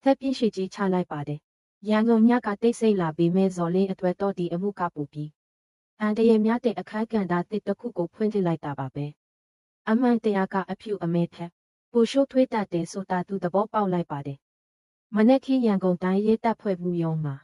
သက်ပြင်းရှိကြီးချလိုက်ပါတယ်ရန်ကုန်မြကတိတ်ဆိတ်လာပေမဲ့ဇော်လင်းအတွက်တော့ဒီအမှုကပူပြီးအန်တရမြတဲ့အခန်းကဏ္ဍတစ်ခုကိုဖွင့်ထည့်လိုက်တာပါပဲအမှန်တရားကအဖြူအမဲထက်ပူရှိုးထွေးတတ်တယ်ဆိုတာသူသဘောပေါက်လိုက်ပါတယ် မနက်ခင်းရန်ကုန်တိုင်းရဲတပ်ဖွဲ့မှုရုံးမှာ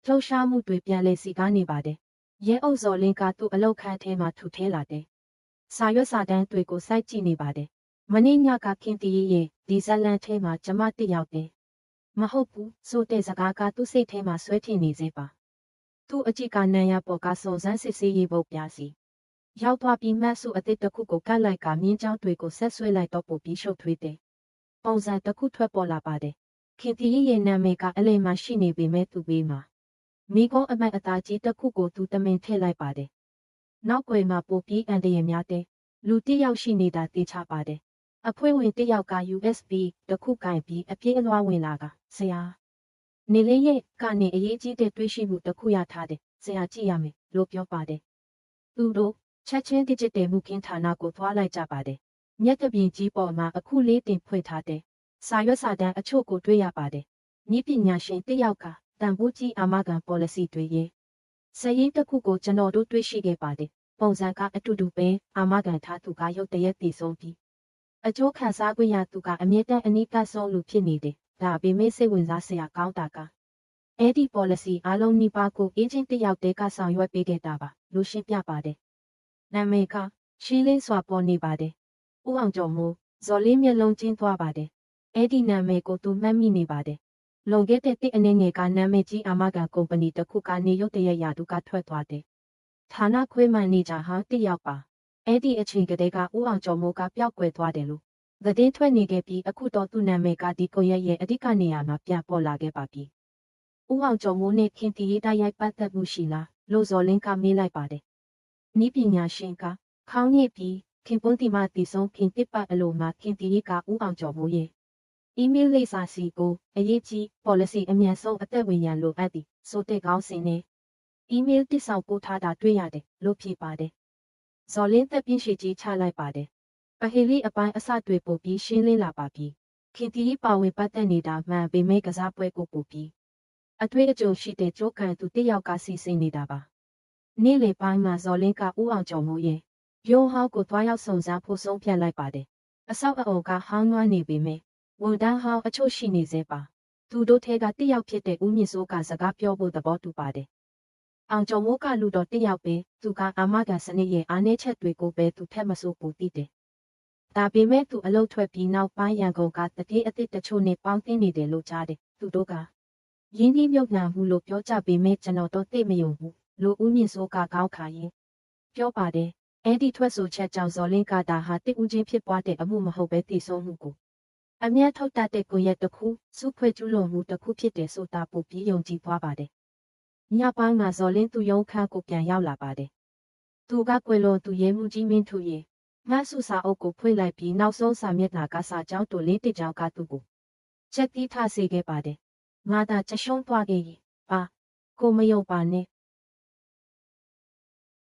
လှုပ်ရှားမှုတွေပြန်လည်စီကားနေပါတယ်။ရဲအုပ်ဇော်လင်းကသူ့အလောက်ခန်းထဲမှာထူထဲလာတယ်။စာရွက်စာတမ်းတွေကိုစိုက်ကြည့်နေပါတယ်။မနေ့ညကခင်တီရဲ့ဒီဇလန်ထဲမှာကျမတယောက်တယ်။မဟုတ်ဘူးဆိုတဲ့စကားကသူ့စိတ်ထဲမှာဆွဲထင်နေစေပါ။သူ့အကြည့်ကနန်းရပေါ်ကစုံစမ်းစစ်ဆေးရေးပုတ်ပြစီ။ရောက်သွားပြီးမတ်စုအသစ်တစ်ခုကိုကတ်လိုက်ကမြင်းကြောင်းတွေကိုဆက်ဆွဲလိုက်တော့ပို့ပြီးရှုပ်ထွေးတယ်။ပုံစံတစ်ခုထွက်ပေါ်လာပါတယ်။ခင်တီရဲ့နာမည်ကအလေမှာရှိနေပေမဲ့သူ့ဘေးမှာမိကုန်းအမတ်အသားကြီးတစ်ခုကိုသူတမင်ထည့်လိုက်ပါတယ်။နောက်ွယ်မှာပိုပြီးအန်တရများတဲ့လူတစ်ယောက်ရှိနေတာသိချပါတယ်။အဖွဲ့ဝင်တစ်ယောက်က USB တစ်ခုကင်ပြီးအပြည့်အလွှားဝင်လာကဆရာနေလေးရဲ့ကနေအရေးကြီးတဲ့တွေးရှိမှုတစ်ခုရထားတယ်။ဆရာကြည့်ရမယ်လို့ပြောပါတယ်။သူတို့ချက်ချင်း digital မှုကင်းဌာနကိုသွားလိုက်ကြပါတယ်။မျက်တပြင်ကြီးပေါ်မှာအခုလေးတင်ဖွင့်ထားတဲ့စာရွက်စာတမ်းအချို့ကိုတွေ့ရပါတယ်။ဤပညာရှင်တစ်ယောက်ကတန်ဖိုးကြီးအာမခံ policy တွေရဲ့စရင်တစ်ခုကိုကျွန်တော်တို့တွေ့ရှိခဲ့ပါတယ်။ပုံစံကအတူတူပဲအာမခံထားသူကရုတ်တရက်တည်ဆုံးပြီးအကျိုးခံစား권ရသူကအမြဲတမ်းအနိကဆုံးလူဖြစ်နေတယ်။ဒါပေမဲ့စိတ်ဝင်စားစရာကောင်းတာကအဲ့ဒီ policy အားလုံးနှိပါကိုအေဂျင့်တစ်ယောက်တည်းကဆောင်ရွက်ပေးခဲ့တာပါလို့ရှင်းပြပါတယ်။နာမည်ကရှင်းလင်းစွာပေါ်နေပါတယ်။ဦးအောင်ကျော်မိုးဇော်လေးမျက်လုံးကျင်းသွားပါတယ်။အဲ့ဒီနာမည်ကိုသူမှတ်မိနေပါတယ်။လွန်ခဲ့တဲ့တစ်အနေငယ်ကနာမည်ကြီးအာမခံကုမ္ပဏီတစ်ခုကနေရုတ်တရက်ရာသူကထွက်သွားတယ်။ဌာနခွဲမန်နေဂျာဟာတစ်ယောက်ပါ။အဲ့ဒီအချိန်ကတည်းကဦးအောင်ကျော်မိုးကပျောက်ကွယ်သွားတယ်လို့သတင်းထွက်နေခဲ့ပြီးအခုတော့သူ့နာမည်ကဒီကွန်ရက်ရဲ့အဓိကနေရာမှာပြန်ပေါ်လာခဲ့ပါပြီ။ဦးအောင်ကျော်မိုးနဲ့ခင်တီရေးတိုက်ရိုက်ပတ်သက်မှုရှိလားလို့ဇော်လင်းကမေးလိုက်ပါတယ်။ဤပညာရှင်ကခေါင်းညစ်ပြီးခင်ပွန်းတီမတီဆုံးခင်တစ်ပတ်အလိုမှာခင်တီရေးကဦးအောင်ကျော်မိုးရဲ့အီးမေးလ်လိပ်စာစီကိုအရေးကြီး policy အမြန်ဆုံးအသက်ဝင်ရန်လိုအပ်သည်ဆိုတဲ့ခေါင်းစဉ်နဲ့အီးမေးလ်တစ်ဆောင်ပို့ထားတာတွေ့ရတယ်လို့ဖြေပါတယ်။ဇော်လင်းသက်ပြင်းရှိကြီးချလိုက်ပါတယ်။ပဟေလီအပိုင်းအစတွေပို့ပြီးရှင်းလင်းလာပါပြီ။ခင်တီပါဝင်ပတ်သက်နေတာမှန်ပေမဲ့ကစားပွဲကိုပို့ပြီးအထွေးအကြုံရှိတဲ့ကြိုးကန်သူတစ်ယောက်ကစီစဉ်နေတာပါ။နေ့လေပိုင်းမှာဇော်လင်းကဦးအောင်ကျော်မိုးရဲ့ရုံးဟောင်းကိုသွားရောက်စုံစမ်းဖို့ဆုံးဖြတ်လိုက်ပါတယ်။အဆောက်အအုံကဟောင်းနွမ်းနေပေမဲ့ဝန်တန်းဟောင်းအချို့ရှိနေသေးပါ။သူတို့ထဲကတစ်ယောက်ဖြစ်တဲ့ဦးမြင့်စိုးကစကားပြောဖို့သဘောတူပါတယ်။အောင်ကျော်မိုးကလူတော်တစ်ယောက်ပဲသူကအာမခံစနစ်ရဲ့အားနည်းချက်တွေကိုပဲသူထက်မဆိုးပိုသိတယ်။ဒါပေမဲ့သူအလုတ်ထွက်ပြီးနောက်ပိုင်းရန်ကုန်ကတတိအသစ်တချို့နဲ့ပေါင်းတင်နေတယ်လို့ကြားတယ်။သူတို့ကရင်းနှီးမြုပ်နှံမှုလို့ပြောကြပေမဲ့ကျွန်တော်တော့သိမယုံဘူးလို့ဦးမြင့်စိုးကကောင်းခါရင်ပြောပါတယ်။အဲ့ဒီထွက်ဆိုချက်ကြောင့်ဇော်လင်းကဒါဟာတစ်ဦးချင်းဖြစ်ပွားတဲ့အမှုမဟုတ်ပဲတည်ဆုံးမှုကိုအမြတ်ထုတ်တတ်တဲ့ကိုရက်တစ်ခုစုဖွဲ့ကျူးလွန်မှုတစ်ခုဖြစ်တယ်ဆိုတာပိုပြီးယုံကြည်သွားပါတယ်။ညပိုင်းမှာဇော်လင်းသူရုံးခန်းကိုပြန်ရောက်လာပါတယ်။သူကကွယ်လွန်သူရဲမှုကြီးမင်းထူရဲ့မဆုစာအုပ်ကိုဖွင့်လိုက်ပြီးနောက်ဆုံးစာမျက်နှာကစာကြောင်းတိုလင်းတစ်ကြောင်းကသူ့ကိုချက်တီးထစေခဲ့ပါတယ်။ငါသာချက်ရှုံးသွားခဲ့ရင်ပါကိုမယုံပါနဲ့